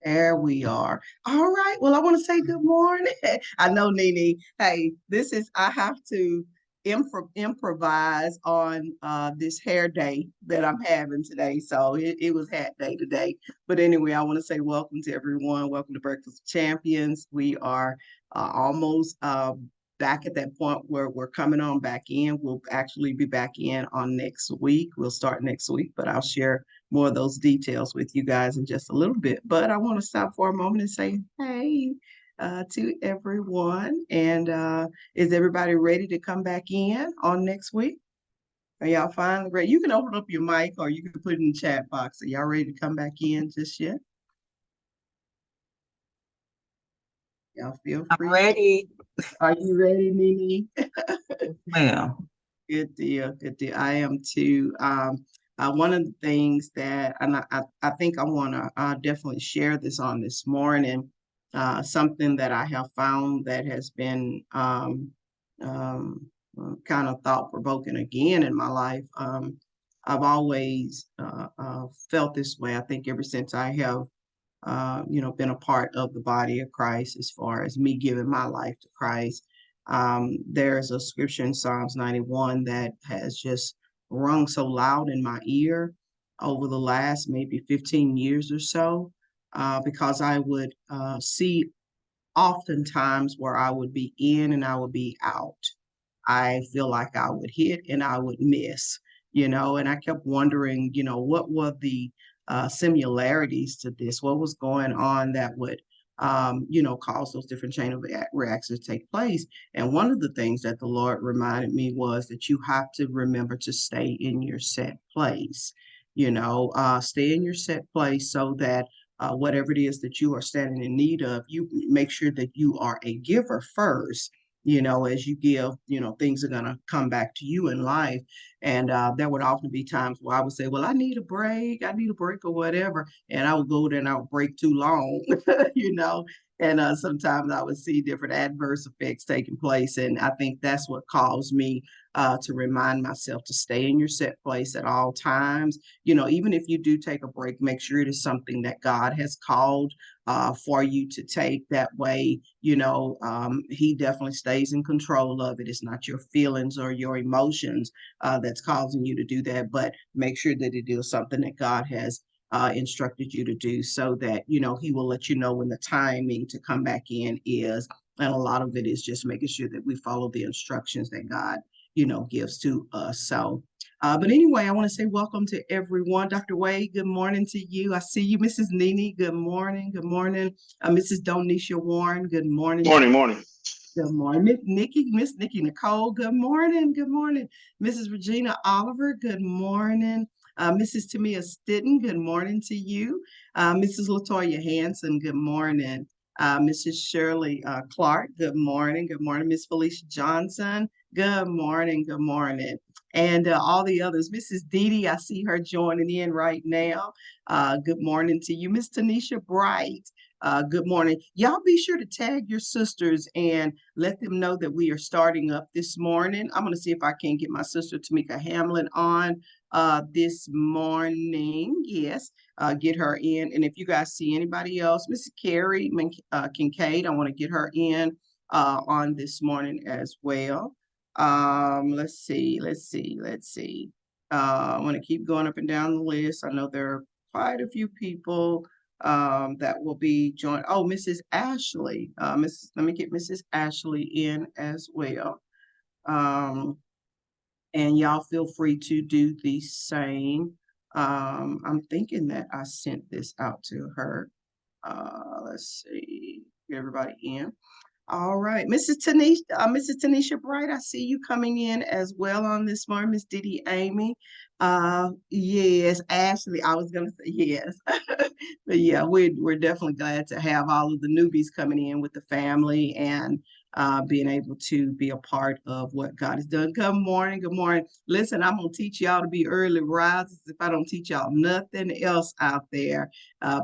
There we are. All right. Well, I want to say good morning. I know, Nene. Hey, I have to improvise on this hair day that I'm having today. So it was hat day today. But anyway, I want to say welcome to everyone. Welcome to Breakfast of Champions. We are almost back at that point where we're coming on back in. We'll actually be back in on next week. We'll start next week, but I'll share more of those details with you guys in just a little bit. But I want to stop for a moment and say, hey, to everyone. And is everybody ready to come back in on next week? Are y'all finally ready? You can open up your mic or you can put it in the chat box. Are y'all ready to come back in just yet? Y'all feel I'm free. ready. Are you ready, Nene? Well, Good deal. Good deal. I am too. One of the things that, and I think I want to definitely share this on this morning, something that I have found that has been kind of thought provoking again in my life. I've always felt this way. I think ever since I have, been a part of the body of Christ, as far as me giving my life to Christ. There's a scripture in Psalms 91 that has just rung so loud in my ear over the last maybe 15 years or so, because I would see oftentimes where I would be in and I would be out. I feel like I would hit and I would miss, and I kept wondering, what were the similarities to this? What was going on that would, cause those different chain of reactions to take place? And one of the things that the Lord reminded me was that you have to remember to stay in your set place, stay in your set place so that whatever it is that you are standing in need of, you make sure that you are a giver first. As you give, things are going to come back to you in life. And there would often be times where I would say, well, I need a break or whatever. And I would go there and I would break too long, you know. And sometimes I would see different adverse effects taking place. And I think that's what caused me to remind myself to stay in your set place at all times. Even if you do take a break, make sure it is something that God has called for you to take. That way, he definitely stays in control of it. It's not your feelings or your emotions that's causing you to do that, but make sure that it is something that God has instructed you to do, so that he will let you know when the timing to come back in is. And a lot of it is just making sure that we follow the instructions that God gives to us. So but anyway, I want to say welcome to everyone. Dr. Wade, good morning to you. I see you, Mrs. Nene. Good morning. Good morning. Mrs. Donisha Warren, good morning. Morning, morning. Good morning. Miss Nikki Nicole, good morning. Good morning. Mrs. Regina Oliver, good morning. Mrs. Tamia Stitten, good morning to you. Mrs. Latoya Hanson, good morning. Mrs. Shirley Clark, good morning. Good morning. Miss Felicia Johnson, good morning. Good morning. And all the others, Mrs. Dee Dee, I see her joining in right now. Good morning to you. Miss Tanisha Bright, good morning. Y'all be sure to tag your sisters and let them know that we are starting up this morning. I'm going to see if I can get my sister Tamika Hamlin on this morning. Yes, get her in. And if you guys see anybody else, Mrs. Carrie Kincaid, I want to get her in on this morning as well. Let's see. I'm going to keep going up and down the list. I know there are quite a few people that will be joined. Oh, Mrs. Ashley. Let me get Mrs. Ashley in as well. And y'all feel free to do the same. I'm thinking that I sent this out to her. Let's see, get everybody in. All right, Mrs. Tanisha Bright, I see you coming in as well on this morning. Miss Diddy Amy. Yes, Ashley, I was gonna say yes. But yeah, we're definitely glad to have all of the newbies coming in with the family and being able to be a part of what God has done. Good morning, good morning. Listen, I'm gonna teach y'all to be early risers if I don't teach y'all nothing else out there,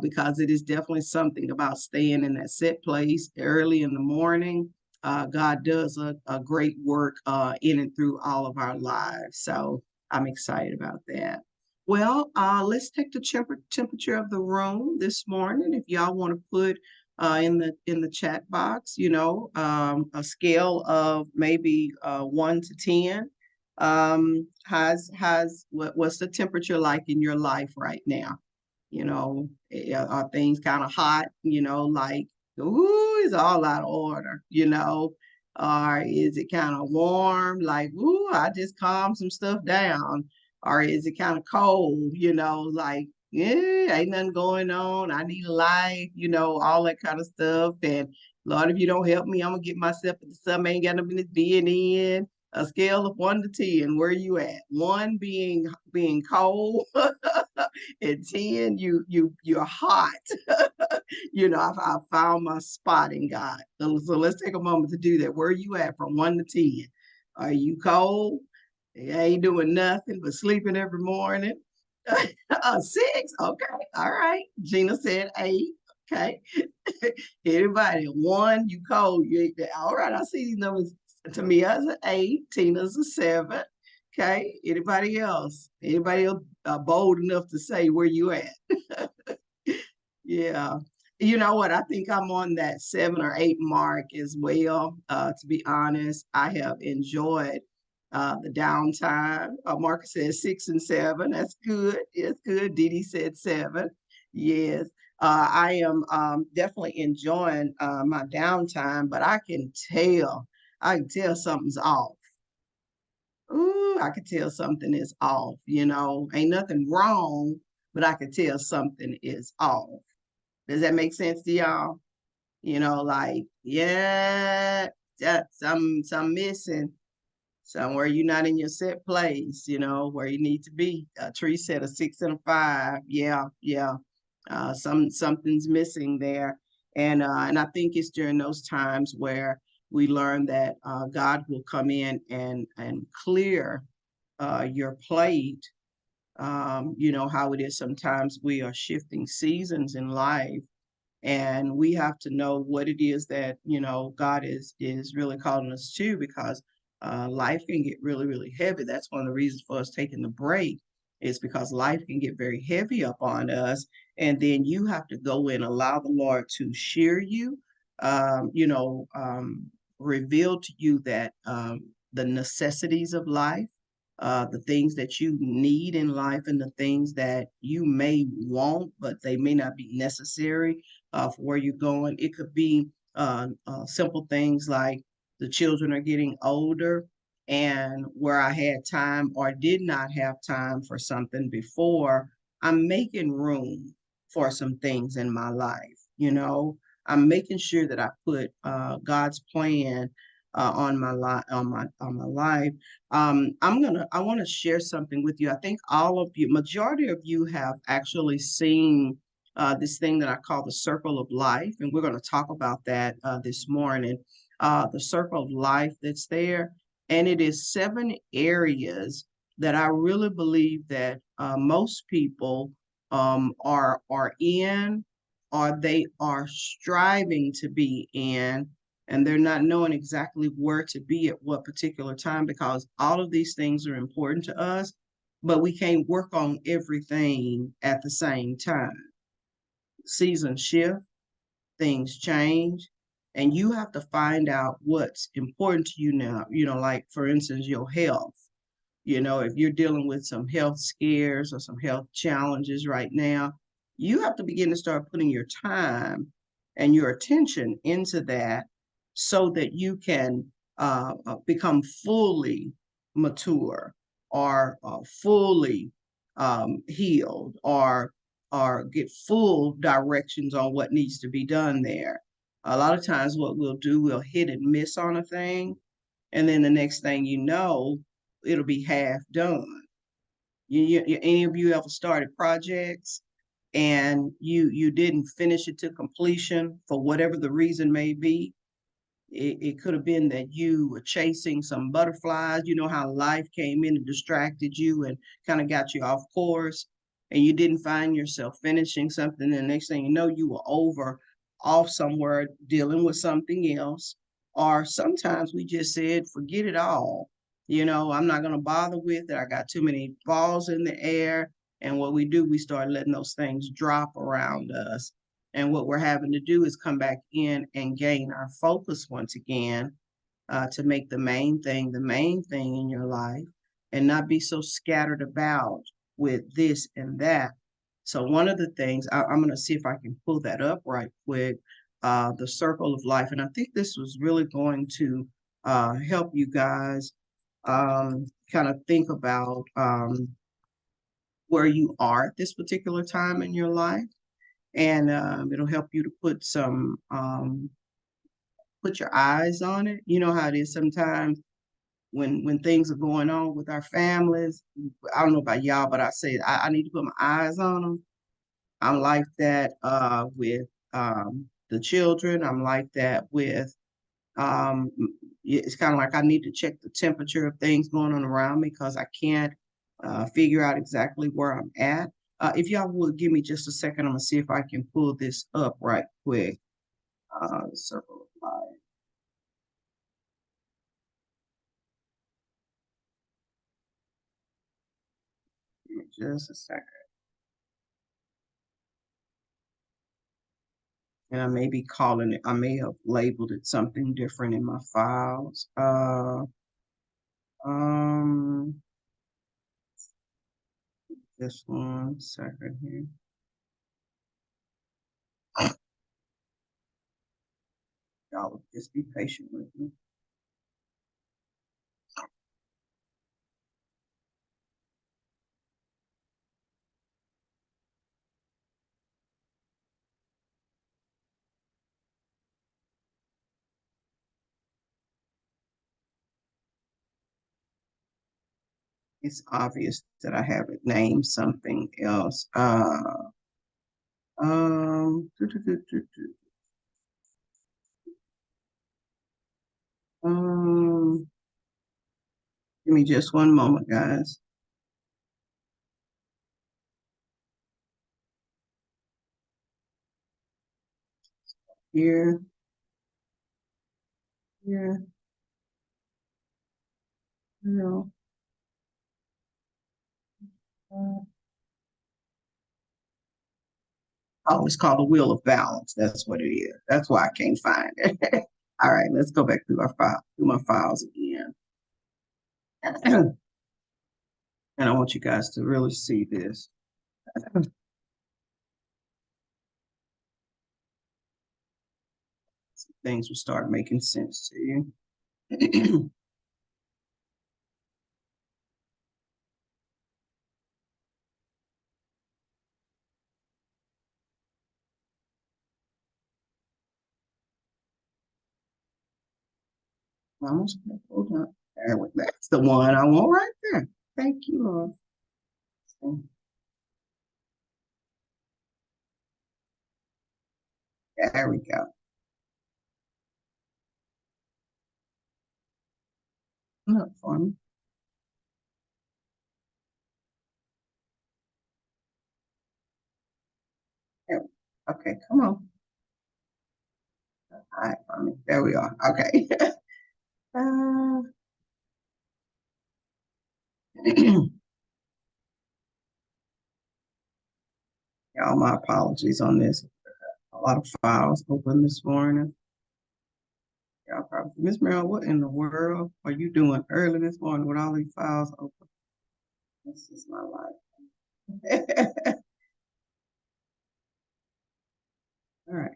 because it is definitely something about staying in that set place early in the morning. God does a great work in and through all of our lives. So I'm excited about that. Well, let's take the temperature of the room this morning. If y'all want to put in the chat box, a scale of maybe 1 to 10. What's the temperature like in your life right now? Are things kind of hot? Like, ooh, it's all out of order. Or is it kind of warm? Like, ooh, I just calmed some stuff down. Or is it kind of cold? Like, yeah, ain't nothing going on. I need a life, all that kind of stuff. And Lord, if you don't help me, I'm gonna get myself into something I ain't got no business being in. A scale of 1 to 10, where you at? One being cold, and 10, you're hot. I found my spot in God. So let's take a moment to do that. Where are you at from 1 to 10? Are you cold? You ain't doing nothing but sleeping every morning. 6. Okay. All right. Gina said 8. Okay. Anybody? 1, you cold. You ain't there. All right. I see these numbers. Tamia's an 8. Tina's a 7. Okay. Anybody else? Anybody else bold enough to say where you at? Yeah. You know what? I think I'm on that 7 or 8 mark as well. To be honest, I have enjoyed the downtime. Marcus says 6 and 7. That's good. It's good. Didi said 7. Yes. I am definitely enjoying my downtime, but I can tell something's off. Ooh, I can tell something is off. Ain't nothing wrong, but I can tell something is off. Does that make sense to y'all? Like, yeah, that's some missing somewhere you're not in your set place, where you need to be. Tree said a 6 and a 5. Yeah, yeah. Something's missing there. And I think it's during those times where we learn that God will come in and clear your plate. You know how it is sometimes we are shifting seasons in life, and we have to know what it is that God is really calling us to, because life can get really really heavy. That's one of the reasons for us taking the break, is because life can get very heavy up on us, and then you have to go and allow the Lord to shear you, um, you know um, reveal to you that the necessities of life, the things that you need in life, and the things that you may want but they may not be necessary for where you're going. It could be simple things like the children are getting older, and where I had time or did not have time for something before, I'm making room for some things in my life. I'm making sure that I put God's plan on my life, on my life. I want to share something with you. I think all of you, majority of you, have actually seen this thing that I call the circle of life. And we're going to talk about that this morning. The circle of life that's there. And it is 7 areas that I really believe that most people are in, or they are striving to be in, and they're not knowing exactly where to be at what particular time, because all of these things are important to us, but we can't work on everything at the same time. Seasons shift, things change, and you have to find out what's important to you now. Like for instance, your health. If you're dealing with some health scares or some health challenges right now, you have to begin to start putting your time and your attention into that, so that you can become fully mature, or fully healed, or get full directions on what needs to be done there. A lot of times, what we'll do, we'll hit and miss on a thing, and then the next thing you know, it'll be half done. Any of you ever started projects and you didn't finish it to completion for whatever the reason may be? It could have been that you were chasing some butterflies. You know how life came in and distracted you and kind of got you off course, and you didn't find yourself finishing something. And the next thing you know, you were over off somewhere dealing with something else. Or sometimes we just said, forget it all. I'm not going to bother with it. I got too many balls in the air. And what we do, we start letting those things drop around us. And what we're having to do is come back in and gain our focus once again, to make the main thing in your life, and not be so scattered about with this and that. So one of the things I'm going to see if I can pull that up right quick, the circle of life, and I think this was really going to help you guys kind of think about where you are at this particular time in your life, and it'll help you to put your eyes on it. You know how it is sometimes when things are going on with our families. I don't know about y'all, but I say I need to put my eyes on them. I'm like that with the children. I'm like that with it's kind of like I need to check the temperature of things going on around me because I can't figure out exactly where I'm at. If y'all would give me just a second, I'm gonna see if I can pull this up right quick. Circle of life. Give me just a second. And I may be calling it, I may have labeled it something different in my files. Um, just one second here. Y'all just be patient with me. It's obvious that I have it named something else. Do, do, do, do, do. Um, Give me just one moment, guys. Here, here, here. Oh, it's called the wheel of balance. That's what it is. That's why I can't find it. All right, let's go back through our file, through my files again. And I want you guys to really see this. Things will start making sense to you. Almost hold on. That's the one I want right there. Thank you, Lord. There we go. Look for me. There. Okay, come on. All right, for me. There we are. Okay. uh, Y'all, my apologies on this. A lot of files open this morning. Y'all probably, Miss Merrill, what in the world are you doing early this morning with all these files open? This is my life. All right.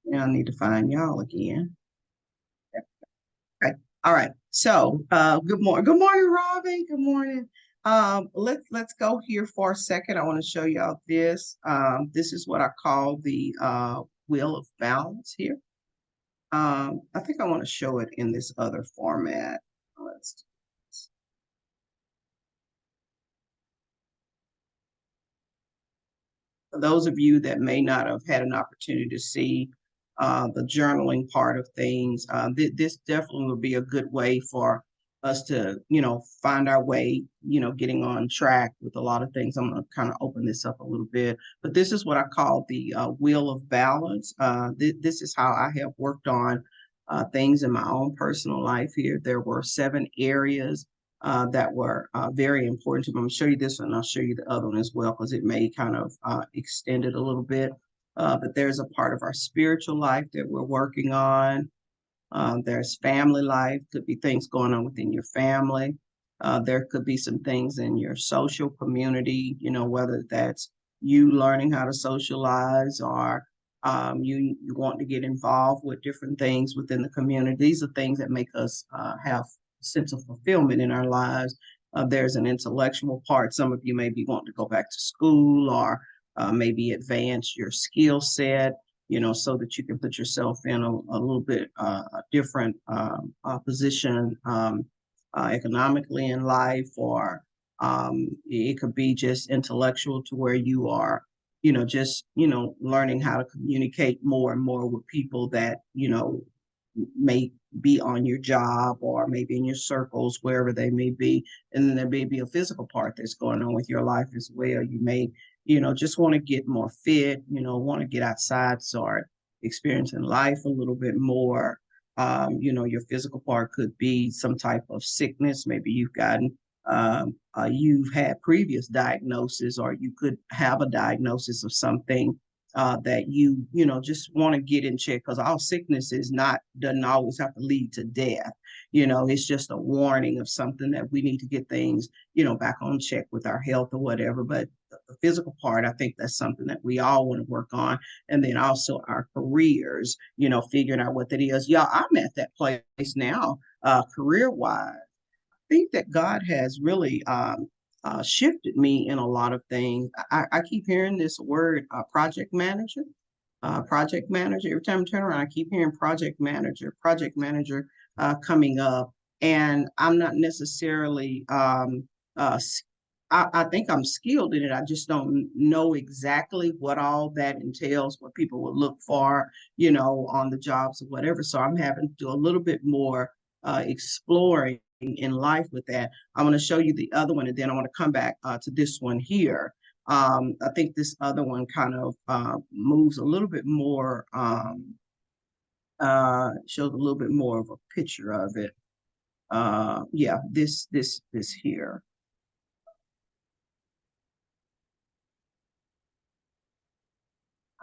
Now I need to find y'all again. Okay. All right. So good morning. Good morning, Robin. Good morning. Let's go here for a second. I want to show y'all this. This is what I call the wheel of balance here. I think I want to show it in this other format. Let's For those of you that may not have had an opportunity to see the journaling part of things, this definitely will be a good way for us to, find our way, getting on track with a lot of things. I'm going to kind of open this up a little bit, but this is what I call the wheel of balance. This is how I have worked on things in my own personal life here. There were 7 areas that were very important to me. I'm going to show you this one, and I'll show you the other one as well, because it may kind of extend it a little bit. But there's a part of our spiritual life that we're working on. There's family life, could be things going on within your family. There could be some things in your social community, whether that's you learning how to socialize, or you want to get involved with different things within the community. These are things that make us have a sense of fulfillment in our lives. There's an intellectual part. Some of you may be wanting to go back to school, or maybe advance your skill set, so that you can put yourself in a little bit a different position economically in life, or it could be just intellectual, to where you are, just, learning how to communicate more and more with people that, may be on your job, or maybe in your circles, wherever they may be. And then there may be a physical part that's going on with your life as well. You may, just want to get more fit, want to get outside, start experiencing life a little bit more. Your physical part could be some type of sickness. Maybe you've had previous diagnosis, or you could have a diagnosis of something that just want to get in check, because all sickness doesn't always have to lead to death. It's just a warning of something that we need to get things, back on check with our health or whatever. But the physical part, I think that's something that we all want to work on. And then also our careers, figuring out what that is. Yeah, I'm at that place now, career wise. Think that God has really shifted me in a lot of things. I keep hearing this word, project manager, project manager. Every time I turn around, I keep hearing project manager coming up. And I'm not necessarily, I think I'm skilled in it. I just don't know exactly what all that entails, what people will look for, on the jobs or whatever. So I'm having to do a little bit more exploring in life with that. I'm going to show you the other one, and then I want to come back to this one here. I think this other one kind of moves a little bit more, shows a little bit more of a picture of it. Yeah, this here.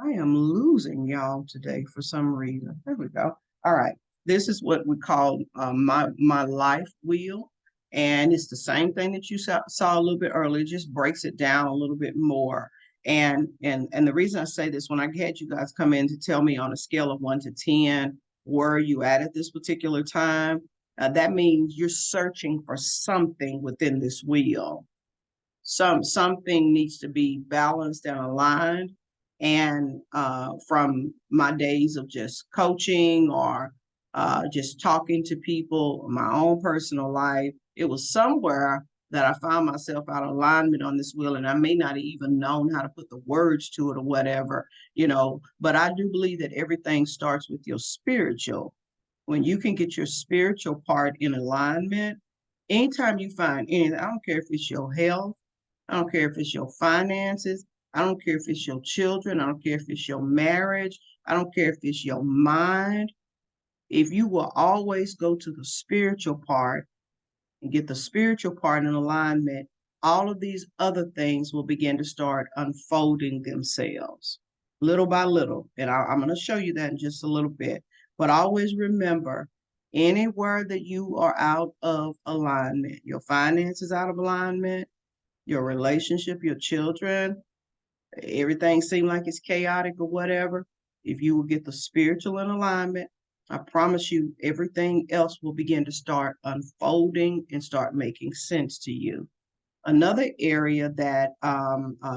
I am losing y'all today for some reason. There we go. All right. This is what we call my life wheel. And it's the same thing that you saw a little bit earlier, just breaks it down a little bit more. And the reason I say this, when I had you guys come in to tell me on a scale of 1 to 10, where are you at this particular time? That means you're searching for something within this wheel. Something needs to be balanced and aligned. And from my days of just coaching, or just talking to people, my own personal life, it was somewhere that I found myself out of alignment on this wheel, and I may not even known how to put the words to it or whatever, but I do believe that everything starts with your spiritual. When you can get your spiritual part in alignment, anytime you find anything, I don't care if it's your health, I don't care if it's your finances. I don't care if it's your children. I don't care if it's your marriage. I don't care if it's your mind. If you will always go to the spiritual part and get the spiritual part in alignment, all of these other things will begin to start unfolding themselves little by little. And I'm going to show you that in just a little bit. But always remember, anywhere that you are out of alignment, your finances out of alignment, your relationship, your children, everything seems like it's chaotic or whatever. If you will get the spiritual in alignment, I promise you everything else will begin to start unfolding and start making sense to you. Another area that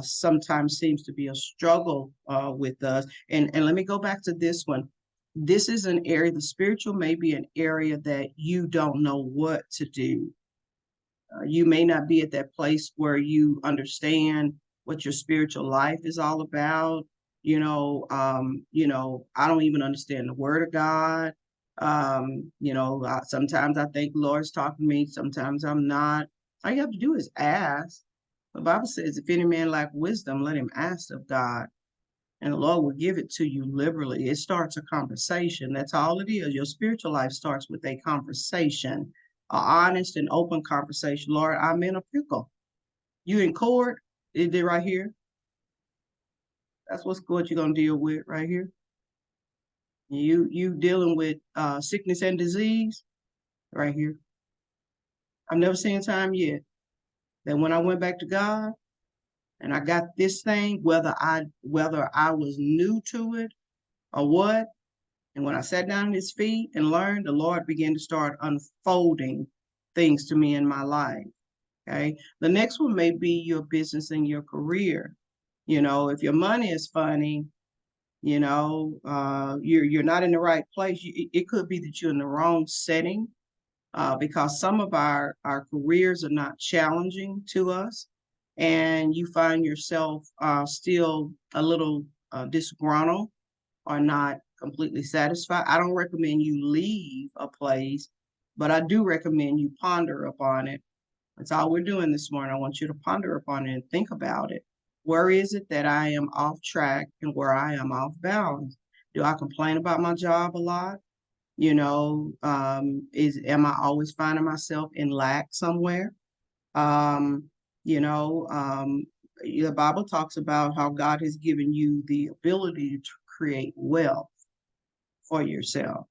sometimes seems to be a struggle with us, and let me go back to this one. This is an area, the spiritual may be an area that you don't know what to do. You may not be at that place where you understand what your spiritual life is all about. I don't even understand the word of God. Sometimes I think the Lord's talking to me, sometimes I'm not. All you have to do is ask. The Bible says, if any man lack wisdom, let him ask of God, and the Lord will give it to you liberally. It starts a conversation. That's all it is. Your spiritual life starts with a conversation. honest and open conversation. Lord, I'm in a pickle. You in court? It did right here. That's what you're gonna deal with right here. You dealing with sickness and disease right here. I've never seen a time yet that when I went back to God and I got this thing, whether I was new to it or what, and when I sat down at his feet and learned, the Lord began to start unfolding things to me in my life. Okay. The next one may be your business and your career. If your money is funny, you're not in the right place. It could be that you're in the wrong setting, because some of our careers are not challenging to us, and you find yourself still a little disgruntled or not completely satisfied. I don't recommend you leave a place, but I do recommend you ponder upon it. That's all we're doing this morning. I want you to ponder upon it and think about it. Where is it that I am off track and where I am off balance? Do I complain about my job a lot? Am I always finding myself in lack somewhere? Um, the Bible talks about how God has given you the ability to create wealth for yourself,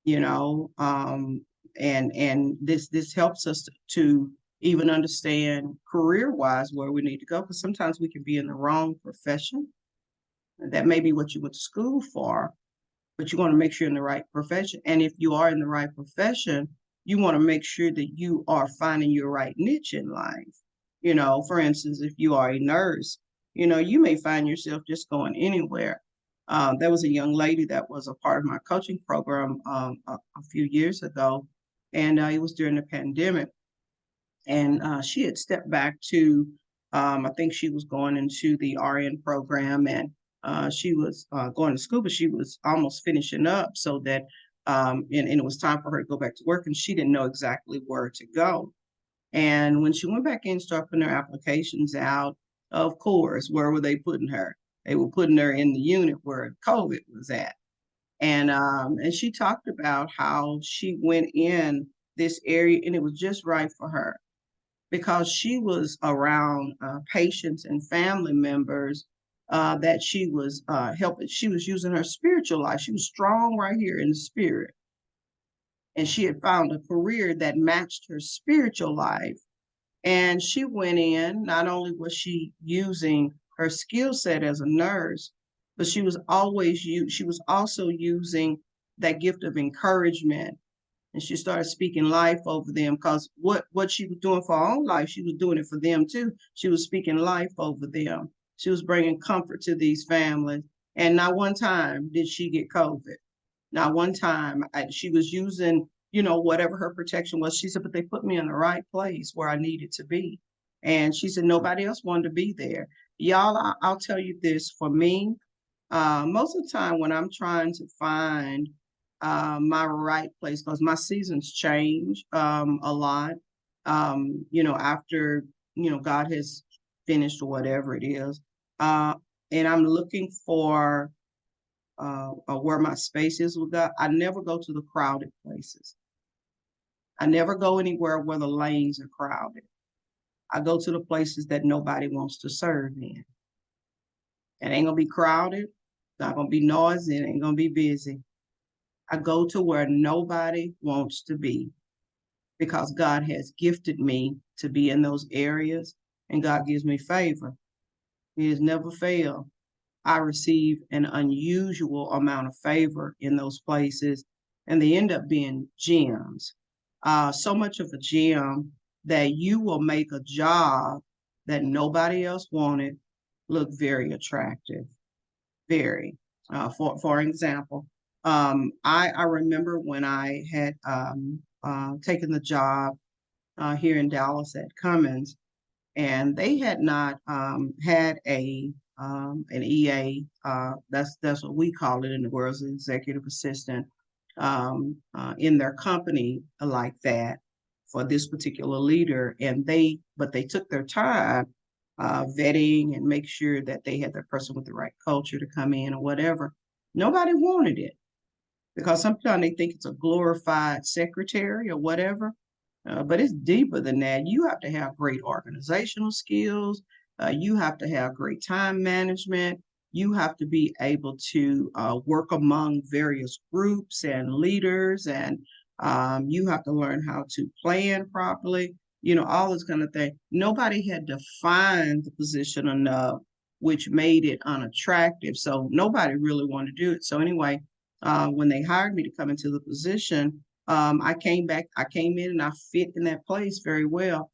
you know, and this helps us to even understand career wise where we need to go, because sometimes we can be in the wrong profession. That may be what you went to school for, but you want to make sure you're in the right profession. And if you are in the right profession, you want to make sure that you are finding your right niche in life. For instance, if you are a nurse, you may find yourself just going anywhere. There was a young lady that was a part of my coaching program a few years ago, and it was during the pandemic. And she had stepped back to, I think she was going into the RN program, and she was going to school, but she was almost finishing up so that, and it was time for her to go back to work, and she didn't know exactly where to go. And when she went back in, started putting her applications out, of course, where were they putting her? They were putting her in the unit where COVID was at. And she talked about how she went in this area and it was just right for her because she was around patients and family members that she was helping. She was using her spiritual life. She was strong right here in the spirit. And she had found a career that matched her spiritual life. And she went in, not only was she using her skill set as a nurse, but she was also using that gift of encouragement, and she started speaking life over them because what she was doing for her own life, she was doing it for them too. She was speaking life over them. She was bringing comfort to these families. And not one time did she get COVID. Not one time. She was using, whatever her protection was. She said, but they put me in the right place where I needed to be. And she said, nobody else wanted to be there. Y'all, I'll tell you this, for me, most of the time when I'm trying to find my right place, because my seasons change a lot, after, God has finished or whatever it is. And I'm looking for where my space is with God. I never go to the crowded places. I never go anywhere where the lanes are crowded. I go to the places that nobody wants to serve in. It ain't gonna be crowded. It's not gonna be noisy. It ain't gonna be busy. I go to where nobody wants to be because God has gifted me to be in those areas and God gives me favor. He has never failed. I receive an unusual amount of favor in those places, and they end up being gems. So much of a gem that you will make a job that nobody else wanted look very attractive. Very. For example, I remember when I had taken the job here in Dallas at Cummins, and they had not had an EA. That's what we call it in the world, as an executive assistant in their company like that for this particular leader. And they took their time vetting and make sure that they had the person with the right culture to come in or whatever. Nobody wanted it because sometimes they think it's a glorified secretary or whatever. but it's deeper than that. You have to have great organizational skills. You have to have great time management. You have to be able to work among various groups and leaders, and you have to learn how to plan properly, all this kind of thing. Nobody had defined the position enough, which made it unattractive. So nobody really wanted to do it. So anyway, when they hired me to come into the position, I came in and I fit in that place very well.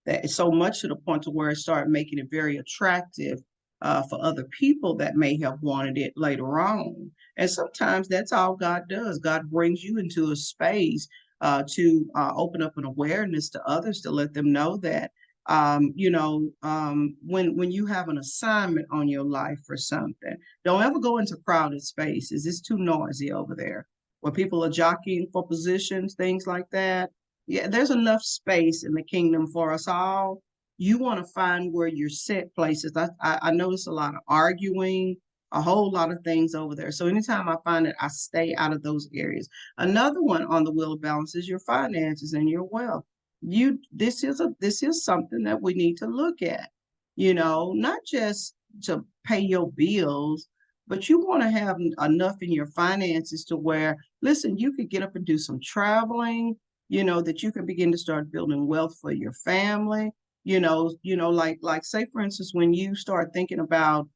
That so much to the point to where it started making it very attractive for other people that may have wanted it later on. And sometimes that's all God does. God brings you into a space to open up an awareness to others to let them know that when you have an assignment on your life for something, don't ever go into crowded spaces. It's too noisy over there. Where people are jockeying for positions, things like that. Yeah, there's enough space in the kingdom for us all. You want to find where your set places. I notice a lot of arguing, a whole lot of things over there. So anytime I find it, I stay out of those areas. Another one on the wheel of balance is your finances and your wealth. This is something that we need to look at. Not just to pay your bills, but you want to have enough in your finances to where, listen, you could get up and do some traveling, that you can begin to start building wealth for your family. Like say for instance, when you start thinking about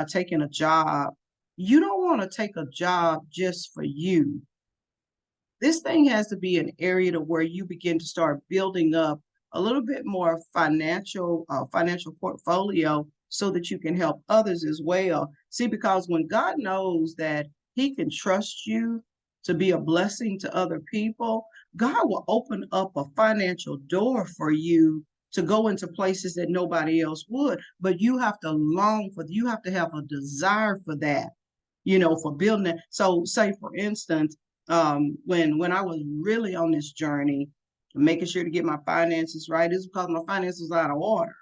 taking a job, you don't want to take a job just for you. This thing has to be an area to where you begin to start building up a little bit more financial portfolio so that you can help others as well. See, because when God knows that he can trust you to be a blessing to other people, God will open up a financial door for you to go into places that nobody else would. But you have to you have to have a desire for that, for building it. So say for instance, when I was really on this journey, making sure to get my finances right, is because my finances was out of order.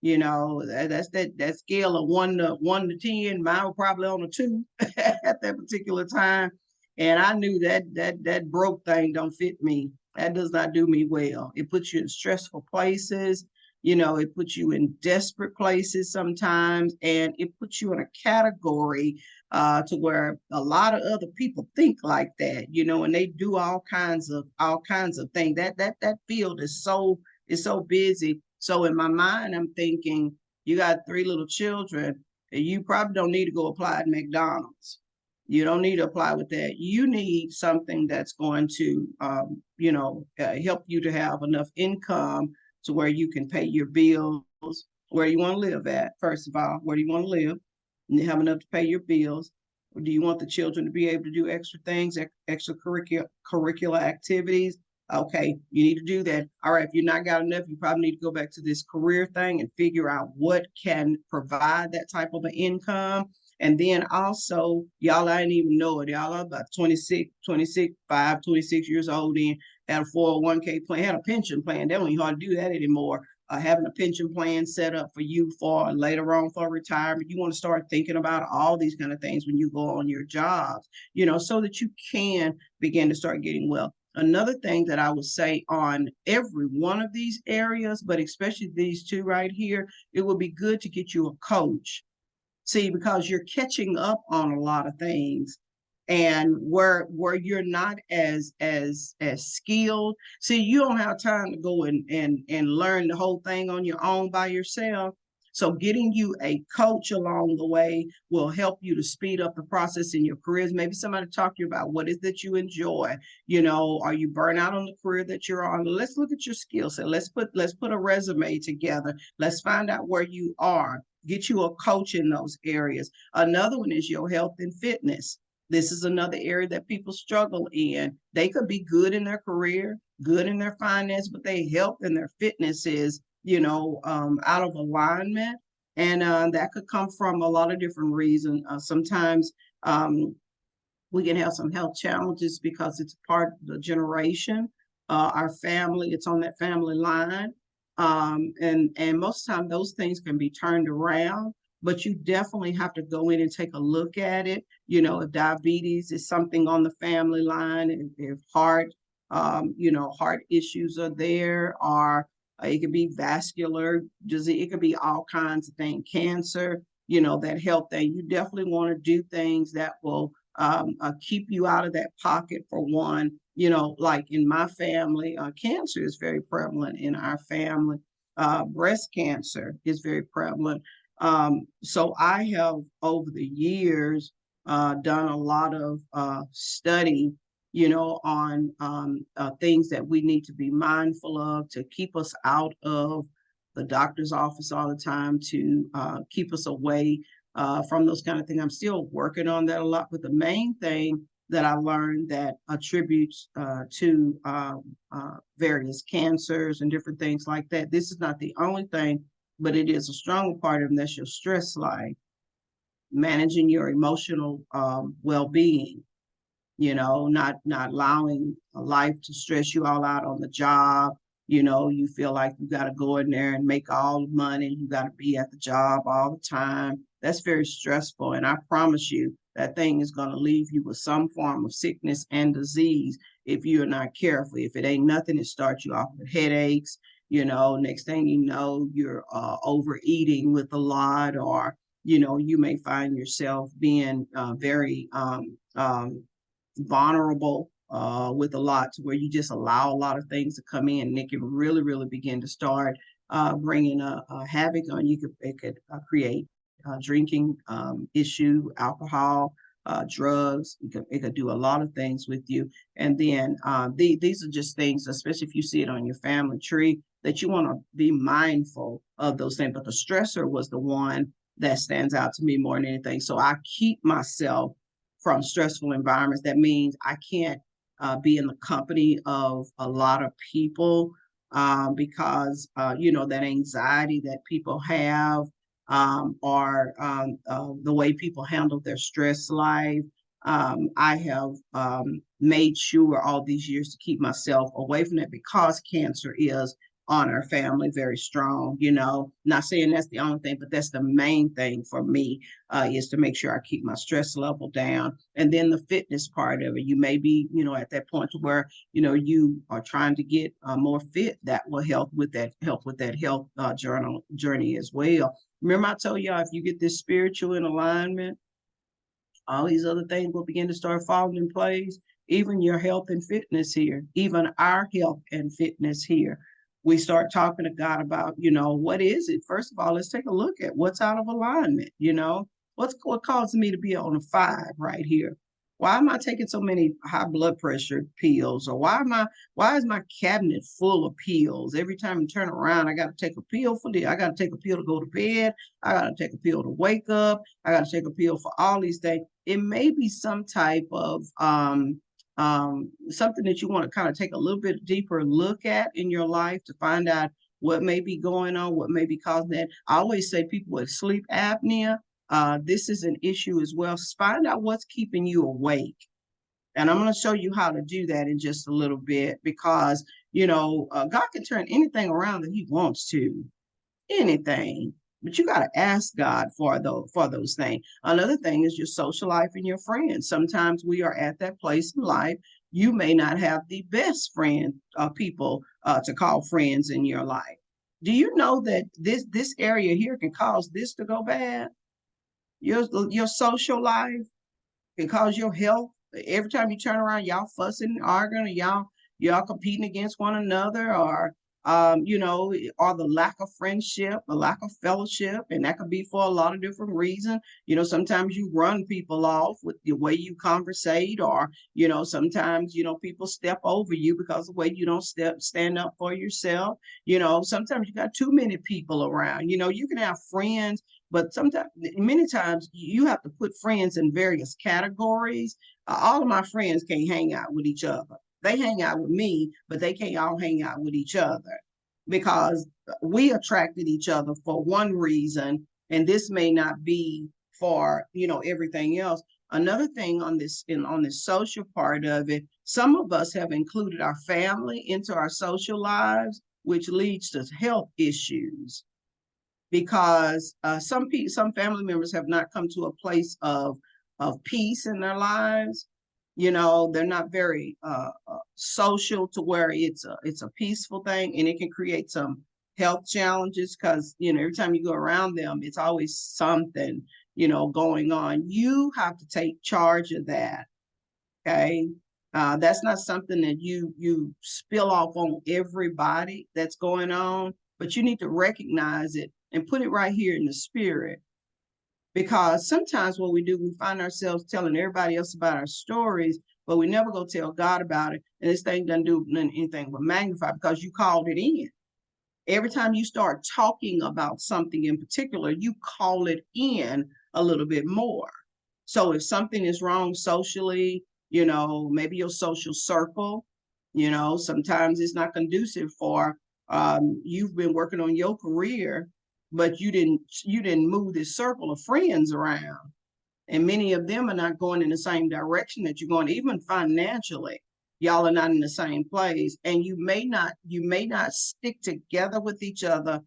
That's that scale of one to 10. Mine was probably on a 2 at that particular time. And I knew that broke thing don't fit me. That does not do me well. It puts you in stressful places. It puts you in desperate places sometimes, and it puts you in a category to where a lot of other people think like that, and they do all kinds of things. That field is so busy. So in my mind, I'm thinking, you got 3 little children, and you probably don't need to go apply at McDonald's. You don't need to apply with that. You need something that's going to, help you to have enough income to where you can pay your bills, where you want to live at. First of all, where do you want to live? And you have enough to pay your bills. Or do you want the children to be able to do extra things, extracurricular activities? Okay, you need to do that. All right, if you're not got enough, you probably need to go back to this career thing and figure out what can provide that type of an income. And then also, y'all, I didn't even know it. Y'all are about 26 years old and had a 401k plan, had a pension plan. They don't even hard to do that anymore. Having a pension plan set up for you for later on for retirement. You want to start thinking about all these kind of things when you go on your jobs, so that you can begin to start getting well. Another thing that I would say on every one of these areas, but especially these two right here, it would be good to get you a coach. See, because you're catching up on a lot of things, and where you're not as skilled. See, you don't have time to go and learn the whole thing on your own by yourself. So getting you a coach along the way will help you to speed up the process in your careers. Maybe somebody talk to you about what is that you enjoy. Are you burnt out on the career that you're on? Let's look at your skill set. Let's put a resume together. Let's find out where you are. Get you a coach in those areas. Another one is your health and fitness. This is another area that people struggle in. They could be good in their career, good in their finance, but their health and their fitness is, out of alignment. And that could come from a lot of different reasons. Sometimes we can have some health challenges because it's part of the generation, our family, it's on that family line. And most of the time those things can be turned around, but you definitely have to go in and take a look at it. If diabetes is something on the family line, if heart Heart issues are there, or it could be vascular disease, it could be all kinds of things, cancer, that health thing. You definitely want to do things that will keep you out of that pocket for one. Like in my family, cancer is very prevalent in our family. Breast cancer is very prevalent. So I have over the years done a lot of study, on things that we need to be mindful of to keep us out of the doctor's office all the time, to keep us away from those kind of things. I'm still working on that a lot, but the main thing that I learned that attributes to various cancers and different things like that. This is not the only thing, but it is a strong part of them. That's your stress life, managing your emotional well-being, not allowing life to stress you all out on the job. You feel like you got to go in there and make all the money. You got to be at the job all the time. That's very stressful. And I promise you, that thing is going to leave you with some form of sickness and disease if you're not careful. If it ain't nothing, it starts you off with headaches. Next thing you know, you're overeating with a lot, or, you may find yourself being very vulnerable with a lot, to where you just allow a lot of things to come in, and it can really, really begin to start bringing a havoc on you. It could create drinking issue, alcohol, drugs. It could do a lot of things with you. And then these are just things, especially if you see it on your family tree, that you want to be mindful of those things. But the stressor was the one that stands out to me more than anything. So I keep myself from stressful environments. That means I can't be in the company of a lot of people because, that anxiety that people have, or the way people handle their stress life. I have made sure all these years to keep myself away from that, because cancer is on our family very strong. Not saying that's the only thing, but that's the main thing for me, is to make sure I keep my stress level down. And then the fitness part of it, you may be, at that point to where, you are trying to get more fit. That will help with that health journey as well. Remember, I told y'all, if you get this spiritual in alignment, all these other things will begin to start falling in place. Even your health and fitness here, even our health and fitness here. We start talking to God about, what is it? First of all, let's take a look at what's out of alignment. What caused me to be on a 5 right here? Why am I taking so many high blood pressure pills? Or why is my cabinet full of pills? Every time you turn around, I got to take a pill for this. I got to take a pill to go to bed. I got to take a pill to wake up. I got to take a pill for all these things. It may be some type of something that you want to kind of take a little bit deeper look at in your life to find out what may be going on, what may be causing that. I always say people with sleep apnea, this is an issue as well. Find out what's keeping you awake. And I'm going to show you how to do that in just a little bit, because, God can turn anything around that he wants to, anything. But you got to ask God for those things. Another thing is your social life and your friends. Sometimes we are at that place in life. You may not have the best people to call friends in your life. Do you know that this area here can cause this to go bad? Your social life can cause your health. Every time you turn around, y'all fussing, arguing, y'all competing against one another, or the lack of friendship, the lack of fellowship, and that could be for a lot of different reasons. Sometimes you run people off with the way you conversate, or sometimes people step over you because of the way you don't stand up for yourself. Sometimes you got too many people around. You can have friends, but many times you have to put friends in various categories. All of my friends can't hang out with each other. They hang out with me, but they can't all hang out with each other, because we attracted each other for one reason, and this may not be for everything else. Another thing on this social part of it, some of us have included our family into our social lives, which leads to health issues, because some family members have not come to a place of peace in their lives. They're not very social to where it's a peaceful thing, and it can create some health challenges because every time you go around them, it's always something going on. You have to take charge of that. Okay. That's not something that you spill off on everybody that's going on, but you need to recognize it and put it right here in the spirit. Because sometimes what we do, we find ourselves telling everybody else about our stories, but we never go tell God about it. And this thing doesn't do anything but magnify because you called it in. Every time you start talking about something in particular, you call it in a little bit more. So if something is wrong socially, maybe your social circle, sometimes it's not conducive for you've been working on your career, but you didn't move this circle of friends around. And many of them are not going in the same direction that you're going, even financially. Y'all are not in the same place, and you may not stick together with each other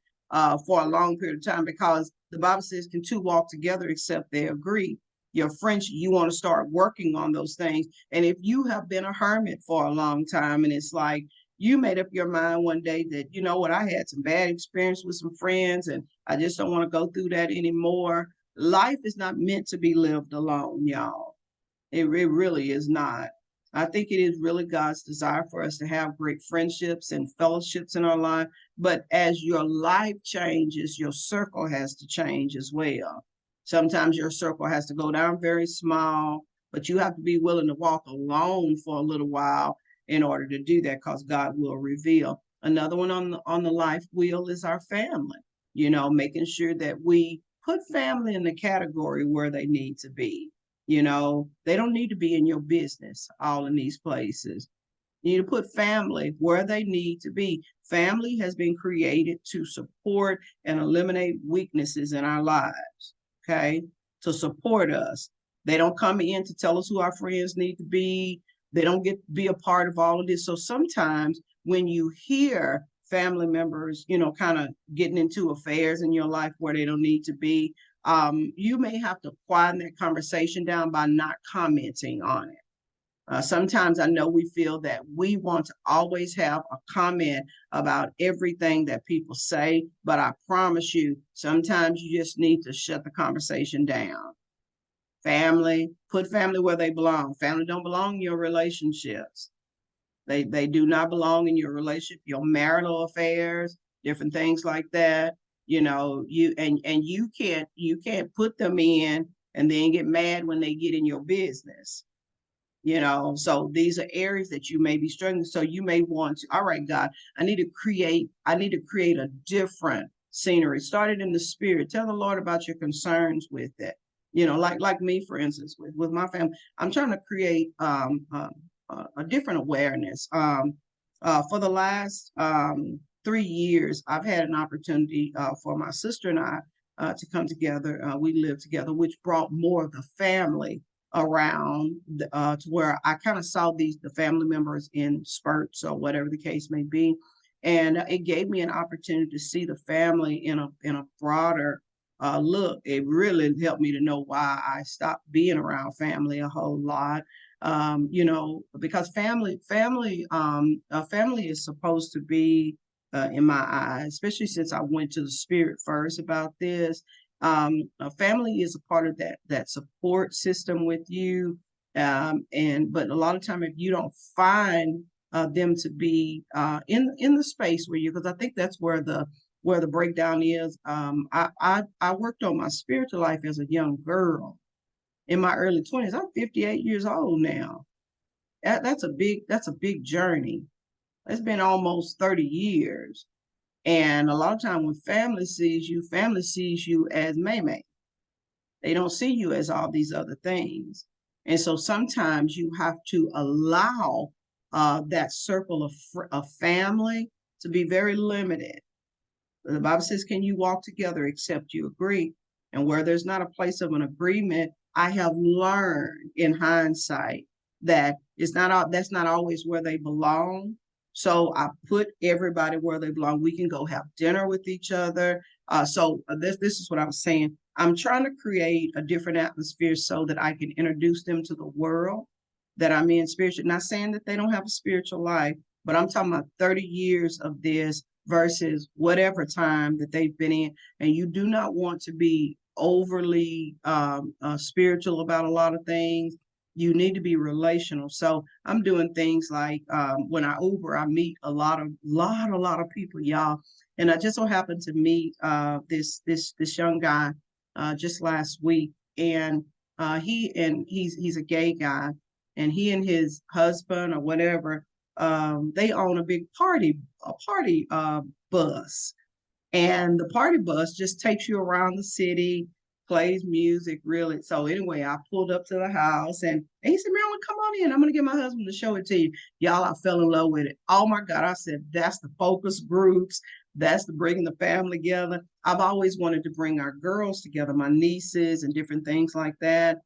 for a long period of time, because the Bible says, "Can two walk together except they agree?" Your friendship, you want to start working on those things. And if you have been a hermit for a long time, and it's like you made up your mind one day that, you know what, I had some bad experience with some friends, and I just don't want to go through that anymore. Life is not meant to be lived alone, y'all. It really is not. I think it is really God's desire for us to have great friendships and fellowships in our life. But as your life changes, your circle has to change as well. Sometimes your circle has to go down very small, but you have to be willing to walk alone for a little while in order to do that, because God will reveal. Another one on the life wheel is our family. Making sure that we put family in the category where they need to be. They don't need to be in your business, all in these places. You need to put family where they need to be. Family has been created to support and eliminate weaknesses in our lives, okay? To support us. They don't come in to tell us who our friends need to be. They don't get to be a part of all of this. So sometimes when you hear family members, kind of getting into affairs in your life where they don't need to be, you may have to quieten that conversation down by not commenting on it. Sometimes I know we feel that we want to always have a comment about everything that people say, but I promise you, sometimes you just need to shut the conversation down. Family, put family where they belong. Family don't belong in your relationships. They do not belong in your relationship, your marital affairs, different things like that. And you can't put them in and then get mad when they get in your business. So these are areas that you may be struggling. So you may want to, all right, God, I need to create a different scenery. Start it in the spirit. Tell the Lord about your concerns with it. Like me, for instance, with my family, I'm trying to create a different awareness. For the last 3 years, I've had an opportunity for my sister and I to come together. We live together, which brought more of the family around, to where I kind of saw the family members in spurts or whatever the case may be. And it gave me an opportunity to see the family in a broader look. It really helped me to know why I stopped being around family a whole lot. Because family is supposed to be, in my eyes, especially since I went to the spirit first about this. A family is a part of that support system with you, but a lot of time, if you don't find them to be in the space where you, because I think that's where the breakdown is. I worked on my spiritual life as a young girl in my early 20s. I'm 58 years old now. That's a big journey. It's been almost 30 years. And a lot of time when family sees you as Maymay. They don't see you as all these other things. And so sometimes you have to allow that circle of family to be very limited. The Bible says, "Can you walk together except you agree?" And where there's not a place of an agreement, I have learned in hindsight that that's not always where they belong. So I put everybody where they belong. We can go have dinner with each other. This is what I was saying. I'm trying to create a different atmosphere so that I can introduce them to the world. that I'm in spiritual. Not saying that they don't have a spiritual life, but I'm talking about 30 years of this versus whatever time that they've been in. And you do not want to be overly spiritual about a lot of things. You need to be relational. So I'm doing things like when I Uber, I meet a lot of people, y'all. And I just so happened to meet this young guy just last week, and he's a gay guy, and he and his husband or whatever, they own a big party bus, and the party bus just takes you around the city, plays music, really. So anyway, I pulled up to the house, and he said, Marilyn, come on in. I'm gonna get my husband to show it to you. Y'all, I fell in love with it. Oh my God. I said, that's the focus groups. That's the bringing the family together. I've always wanted to bring our girls together, my nieces and different things like that.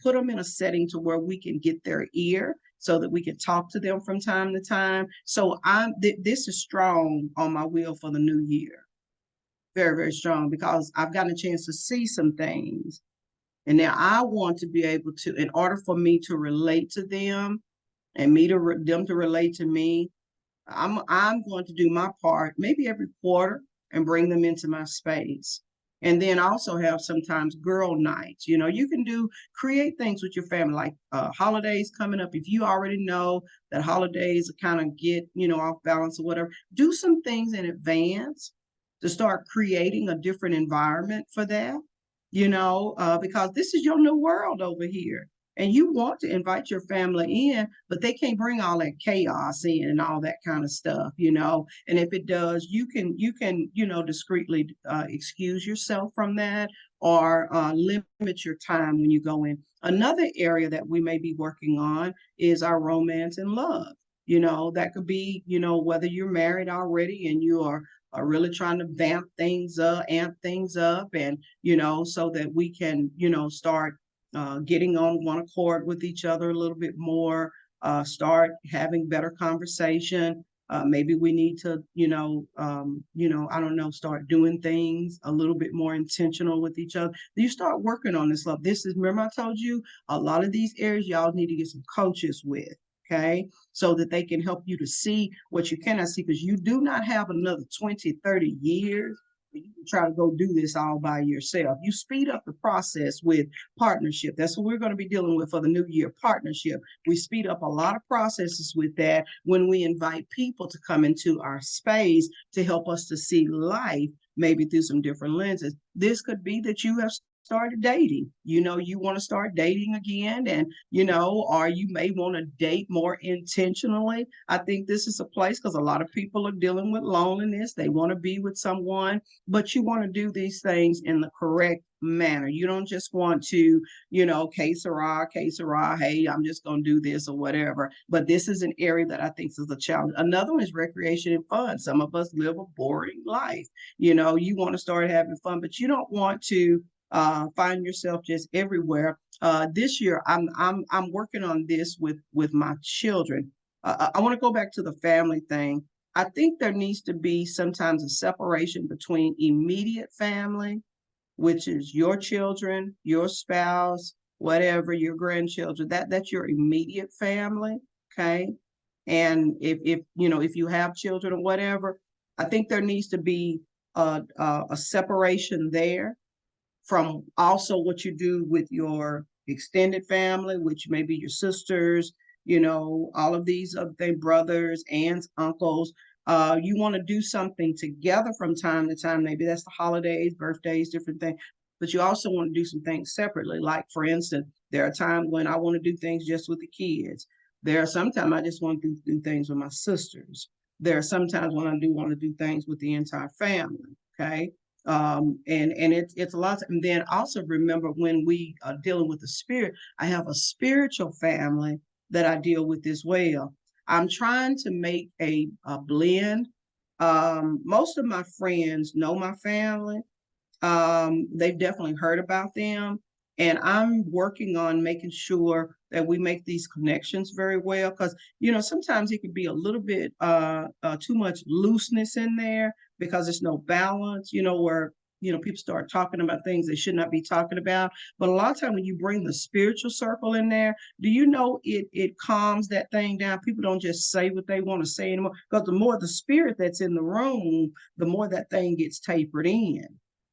Put them in a setting to where we can get their ear so that we can talk to them from time to time. So this is strong on my wheel for the new year, very, very strong, because I've gotten a chance to see some things. And now I want to be able to, in order for me to relate to them and them to relate to me, I'm going to do my part maybe every quarter and bring them into my space. And then also have sometimes girl nights. You know, you can create things with your family, like holidays coming up. If you already know that holidays kind of get, off balance or whatever, do some things in advance to start creating a different environment for that, because this is your new world over here. And you want to invite your family in, but they can't bring all that chaos in and all that kind of stuff. And if it does, you can discreetly excuse yourself from that, or limit your time when you go in. Another area that we may be working on is our romance and love. That could be, whether you're married already and you are really trying to amp things up, and so that we can start getting on one accord with each other a little bit more, start having better conversation. Maybe we need to, I don't know, start doing things a little bit more intentional with each other. You start working on this love. Remember I told you, a lot of these areas y'all need to get some coaches with. Okay, so that they can help you to see what you cannot see, because you do not have another 20, 30 years. You can try to go do this all by yourself. You speed up the process with partnership. That's what we're going to be dealing with for the new year, partnership. We speed up a lot of processes with that when we invite people to come into our space to help us to see life maybe through some different lenses. This could be that you have started dating. You want to start dating again, and or you may want to date more intentionally. I think this is a place, because a lot of people are dealing with loneliness. They want to be with someone, but you want to do these things in the correct manner. You don't just want to, que sera, hey, I'm just going to do this or whatever. But this is an area that I think is a challenge. Another one is recreation and fun. Some of us live a boring life. You want to start having fun, but you don't want to find yourself just everywhere. This year, I'm working on this with my children. I want to go back to the family thing. I think there needs to be sometimes a separation between immediate family, which is your children, your spouse, whatever, your grandchildren. That's your immediate family. Okay. And if you have children or whatever, I think there needs to be a separation there from also what you do with your extended family, which may be your sisters, all of these other things, brothers, aunts, uncles. You want to do something together from time to time. Maybe that's the holidays, birthdays, different things. But you also want to do some things separately. Like, for instance, there are times when I want to do things just with the kids. There are sometimes I just want to do things with my sisters. There are sometimes when I do want to do things with the entire family. Okay. And it's a lot. And then also remember, when we are dealing with the spirit, I have a spiritual family that I deal with as well. I'm trying to make a blend. Most of my friends know my family. They've definitely heard about them. And I'm working on making sure that we make these connections very well, because, sometimes it could be a little bit too much looseness in there because there's no balance, where people start talking about things they should not be talking about. But a lot of time when you bring the spiritual circle in there, do you know it calms that thing down? People don't just say what they want to say anymore. Because the more the spirit that's in the room, the more that thing gets tapered in.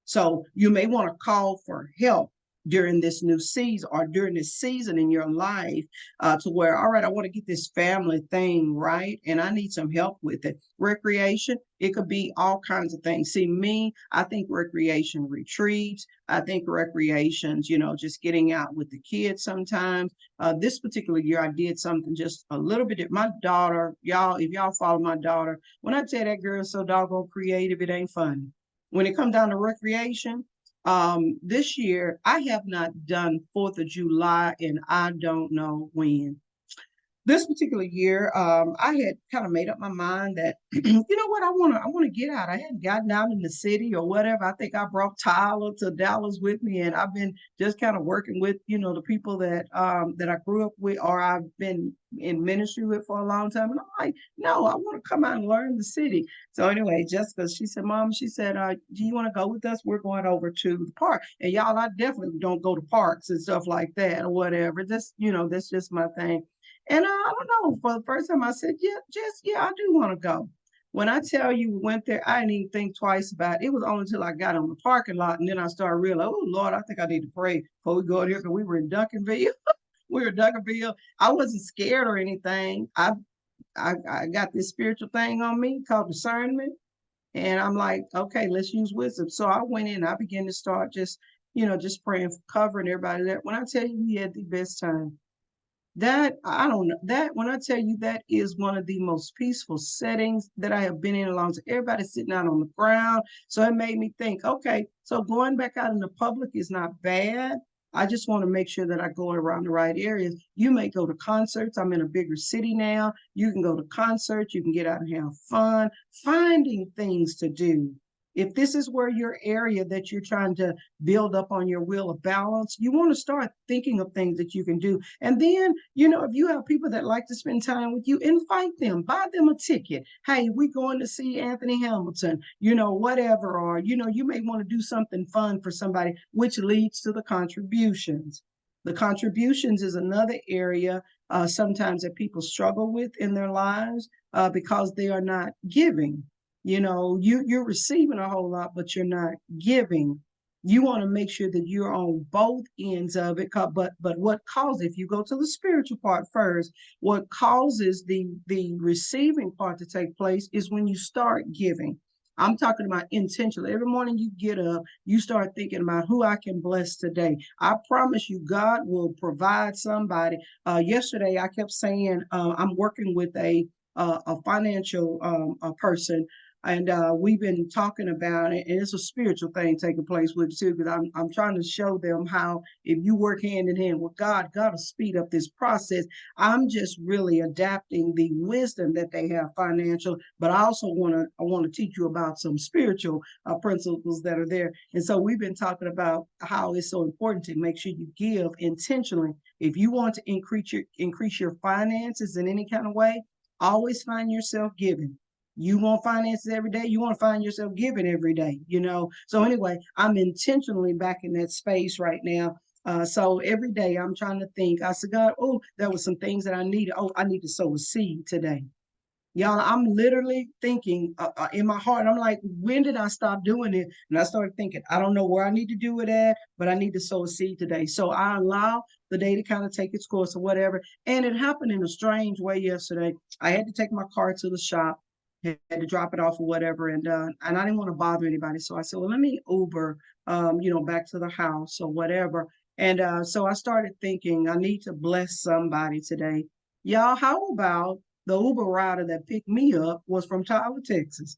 So you may want to call for help during this new season or during this season in your life, to where, all right, I want to get this family thing right and I need some help with it. Recreation, it could be all kinds of things. See, me, I think recreation retreats. I think recreations, just getting out with the kids sometimes. This particular year, I did something just a little bit. My daughter, y'all, if y'all follow my daughter, when I tell that girl is so doggone creative, it ain't funny. When it comes down to recreation, this year I have not done 4th of July and I don't know when. This particular year, I had kind of made up my mind that, you know what, I want to get out. I hadn't gotten out in the city or whatever. I think I brought Tyler to Dallas with me, and I've been just kind of working with, the people that I grew up with or I've been in ministry with for a long time. And I'm like, no, I want to come out and learn the city. So anyway, Jessica, she said, Mom, she said, do you want to go with us? We're going over to the park. And y'all, I definitely don't go to parks and stuff like that or whatever. Just, that's just my thing. And I don't know, for the first time I said, yeah, yeah, I do want to go. When I tell you we went there, I didn't even think twice about it. It was only until I got on the parking lot and then I started realizing, oh Lord, I think I need to pray before we go in here because we were in Duncanville. We were in Duncanville. I wasn't scared or anything. I got this spiritual thing on me called discernment. And I'm like, okay, let's use wisdom. So I went in, I began to start just praying for covering everybody there. When I tell you we had the best time, that I don't know that when I tell you that is one of the most peaceful settings that I have been in a long time. Everybody's sitting out on the ground. So it made me think, okay, so going back out in the public is not bad. I just want to make sure that I go around the right areas. You may go to concerts. I'm in a bigger city now. You can go to concerts. You can get out and have fun, finding things to do. If this is where your area that you're trying to build up on your wheel of balance, you want to start thinking of things that you can do. And then, if you have people that like to spend time with you, invite them, buy them a ticket. Hey, we're going to see Anthony Hamilton, whatever. Or, you may want to do something fun for somebody, which leads to the contributions. The contributions is another area sometimes that people struggle with in their lives because they are not giving. You're receiving a whole lot, but you're not giving. You want to make sure that you're on both ends of it. But what causes, if you go to the spiritual part first, what causes the receiving part to take place is when you start giving. I'm talking about intentionally. Every morning you get up, you start thinking about who I can bless today. I promise you, God will provide somebody. Yesterday, I kept saying I'm working with a financial person, and we've been talking about it, and it's a spiritual thing taking place with it too, because I'm trying to show them how if you work hand in hand with God will speed up this process. I'm just really adapting the wisdom that they have financial, but I want to teach you about some spiritual principles that are there. And so we've been talking about how it's so important to make sure you give intentionally. If you want to increase your finances in any kind of way, always find yourself giving. You want finances every day, you want to find yourself giving every day. So anyway, I'm intentionally back in that space right now. So every day I'm trying to think. I said, God, oh, there were some things that I needed. Oh, I need to sow a seed today. Y'all, I'm literally thinking in my heart, I'm like, when did I stop doing it? And I started thinking, I don't know where I need to do it at, but I need to sow a seed today. So I allow the day to kind of take its course or whatever. And it happened in a strange way yesterday. I had to take my car to the shop, had to drop it off or whatever. And I didn't want to bother anybody. So I said, well, let me Uber, back to the house or whatever. And so I started thinking, I need to bless somebody today. Y'all, how about the Uber rider that picked me up was from Tyler, Texas?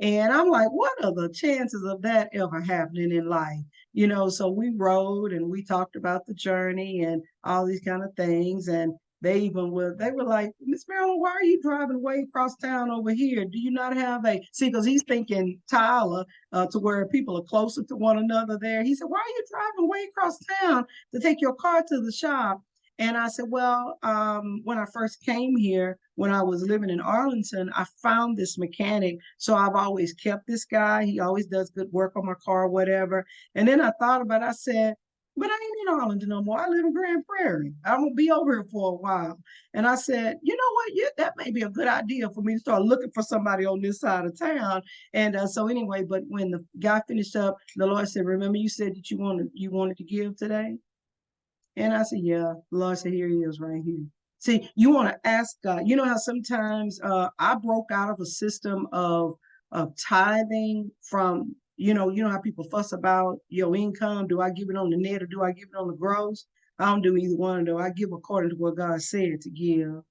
And I'm like, what are the chances of that ever happening in life? So we rode and we talked about the journey and all these kind of things. And they were like, Miss Marilyn, why are you driving way across town over here? Do you not have see, because he's thinking Tyler, to where people are closer to one another there. He said, why are you driving way across town to take your car to the shop? And I said, well, when I first came here, when I was living in Arlington, I found this mechanic. So I've always kept this guy. He always does good work on my car, whatever. And then I thought about it. I said, but I ain't in Arlington no more. I live in Grand Prairie. I'm gonna be over here for a while. And I said, you know what? Yeah, that may be a good idea for me to start looking for somebody on this side of town. And so anyway, but when the guy finished up, the Lord said, "Remember, you said that you wanted to give today." And I said, "Yeah." The Lord said, "Here he is, right here." See, you want to ask God. You know how sometimes I broke out of a system of tithing from you know how people fuss about your income. Do I give it on the net or do I give it on the gross? I don't do either one though. I give according to what God said to give.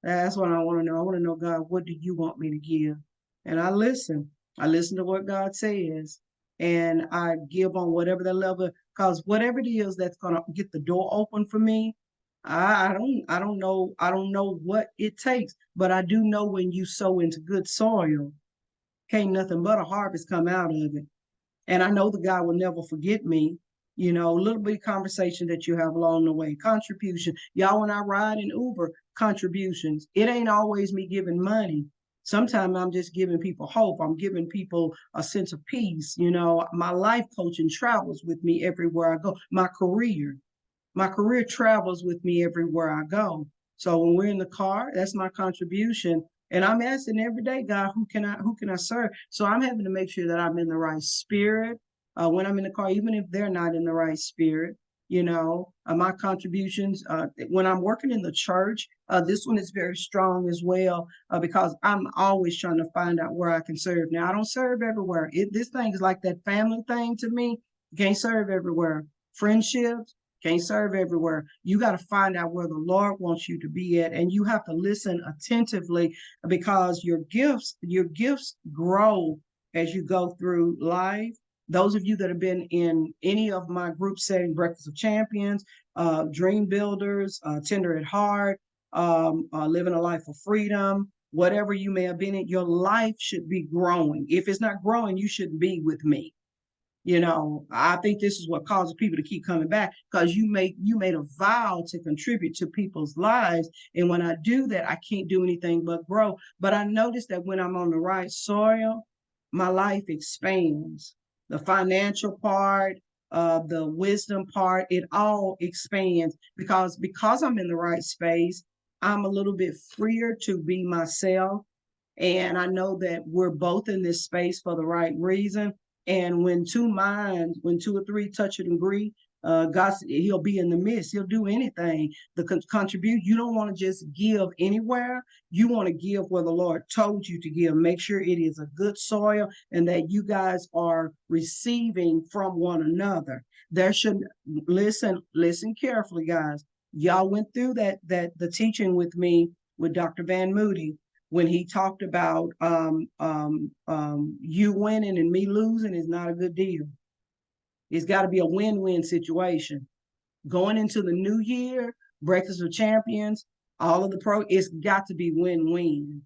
That's what I want to know. I want to know, God, what do you want me to give? And I listen. I listen to what God says, and I give on whatever the level, because whatever it is that's gonna get the door open for me, I don't know what it takes, but I do know when you sow into good soil, can't nothing but a harvest come out of it. And I know the God will never forget me. A little bit of conversation that you have along the way, contribution. Y'all, when I ride in Uber, contributions. It ain't always me giving money. Sometimes I'm just giving people hope. I'm giving people a sense of peace. My life coaching travels with me everywhere I go. My career travels with me everywhere I go. So when we're in the car, that's my contribution. And I'm asking every day, God, who can I serve? So I'm having to make sure that I'm in the right spirit when I'm in the car, even if they're not in the right spirit. My contributions when I'm working in the church, this one is very strong as well because I'm always trying to find out where I can serve. Now I don't serve everywhere. This thing is like that family thing to me. You can't serve everywhere. Friendships, can't serve everywhere. You got to find out where the Lord wants you to be at, and you have to listen attentively because your gifts grow as you go through life. Those of you that have been in any of my group setting, Breakfast of Champions, Dream Builders, Tender at Heart, Living a Life of Freedom, whatever you may have been in, your life should be growing. If it's not growing, you shouldn't be with me. I think this is what causes people to keep coming back because you made a vow to contribute to people's lives. And when I do that, I can't do anything but grow. But I notice that when I'm on the right soil, my life expands. The financial part, the wisdom part, it all expands because I'm in the right space. I'm a little bit freer to be myself. And I know that we're both in this space for the right reason. And when two or three touch it and agree, God, He'll be in the midst. He'll do anything. Contribute. You don't want to just give anywhere. You want to give where the Lord told you to give. Make sure it is a good soil and that you guys are receiving from one another. There should listen carefully, guys. Y'all went through that the teaching with me with Dr. Van Moody when he talked about you winning and me losing is not a good deal. It's got to be a win-win situation. Going into the new year, Breakfast of Champions, all of it's got to be win-win.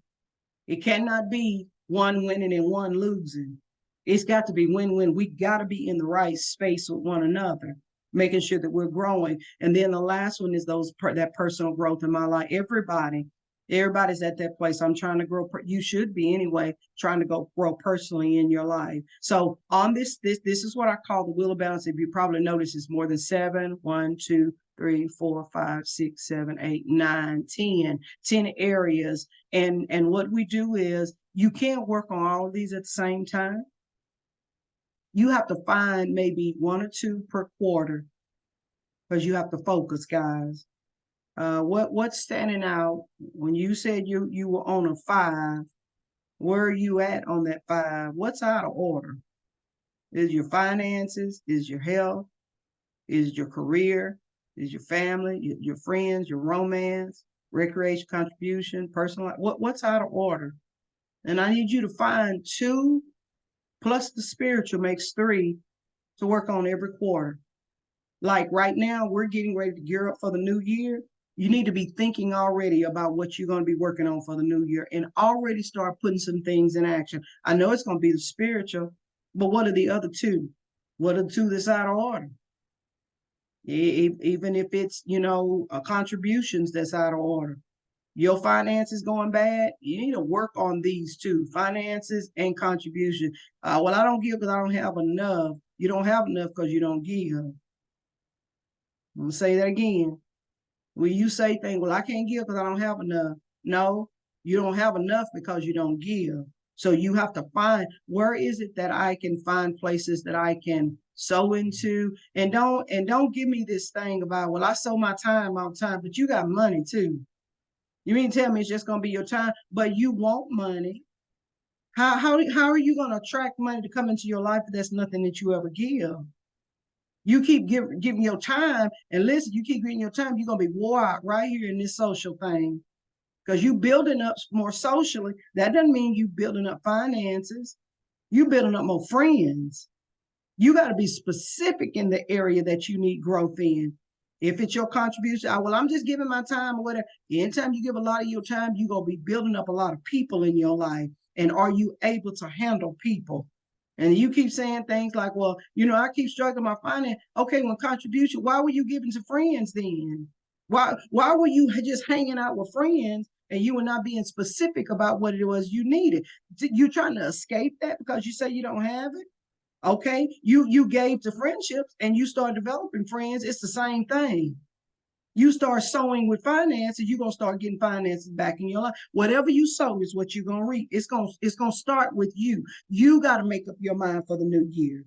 It cannot be one winning and one losing. It's got to be win-win. We got to be in the right space with one another, making sure that we're growing. And then the last one is that personal growth in my life. Everybody's at that place. I'm trying to grow. You should be anyway, trying to grow personally in your life. So on this is what I call the wheel of balance. If you probably notice, it's more than 7, 1, 2, 3, 4, 5, 6, 7, 8, 9, 10 areas. And what we do is you can't work on all of these at the same time. You have to find maybe 1 or 2 per quarter because you have to focus, guys. What's standing out when you said you were on a 5? Where are you at on that 5? What's out of order? Is your finances? Is your health? Is your career? Is your family? Your friends? Your romance? Recreation, contribution, personal life? What's out of order? And I need you to find 2 plus the spiritual makes 3 to work on every quarter. Like right now, we're getting ready to gear up for the new year. You need to be thinking already about what you're going to be working on for the new year and already start putting some things in action. I know it's going to be the spiritual, but what are the other 2? What are the 2 that's out of order? Even if it's, contributions that's out of order. Your finances going bad, you need to work on these two, finances and contribution. Well, I don't give because I don't have enough. You don't have enough because you don't give. I'm gonna say that again. When you say things, well, I can't give because I don't have enough. No, you don't have enough because you don't give. So you have to find, where is it that I can find places that I can sow into, and don't give me this thing about, well, I sow my time all the time, but you got money too. You mean to tell me it's just gonna be your time, but you want money. How are you gonna attract money to come into your life if that's nothing that you ever give? You keep giving your time, and listen, you keep giving your time, you're gonna be wore out right here in this social thing. Because you building up more socially, that doesn't mean you building up finances. You building up more friends. You got to be specific in the area that you need growth in. If it's your contribution, well, I'm just giving my time or whatever. Anytime you give a lot of your time, you're gonna be building up a lot of people in your life. And are you able to handle people? And you keep saying things like, well, I keep struggling my finance. Okay, when contribution, why were you giving to friends then? Why were you just hanging out with friends and you were not being specific about what it was you needed? You trying to escape that because you say you don't have it? Okay, you gave to friendships and you start developing friends. It's the same thing. You start sowing with finances, you're gonna start getting finances back in your life. Whatever you sow is what you're gonna reap. It's gonna start with you. You got to make up your mind for the new year.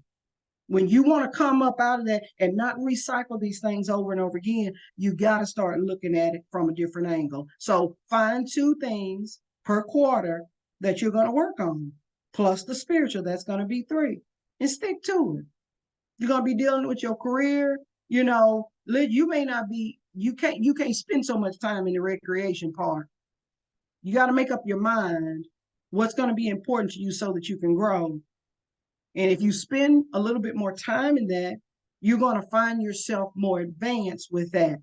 When you want to come up out of that and not recycle these things over and over again, you got to start looking at it from a different angle. So find 2 things per quarter that you're going to work on, plus the spiritual. That's going to be 3, and stick to it. You're going to be dealing with your career. You may not be. You can't spend so much time in the recreation part. You got to make up your mind what's going to be important to you so that you can grow. And if you spend a little bit more time in that, you're going to find yourself more advanced with that.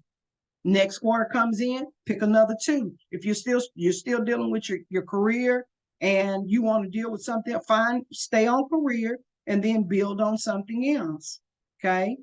Next quarter comes in, pick another 2. If you're still dealing with your career and you want to deal with something, stay on career and then build on something else. Okay.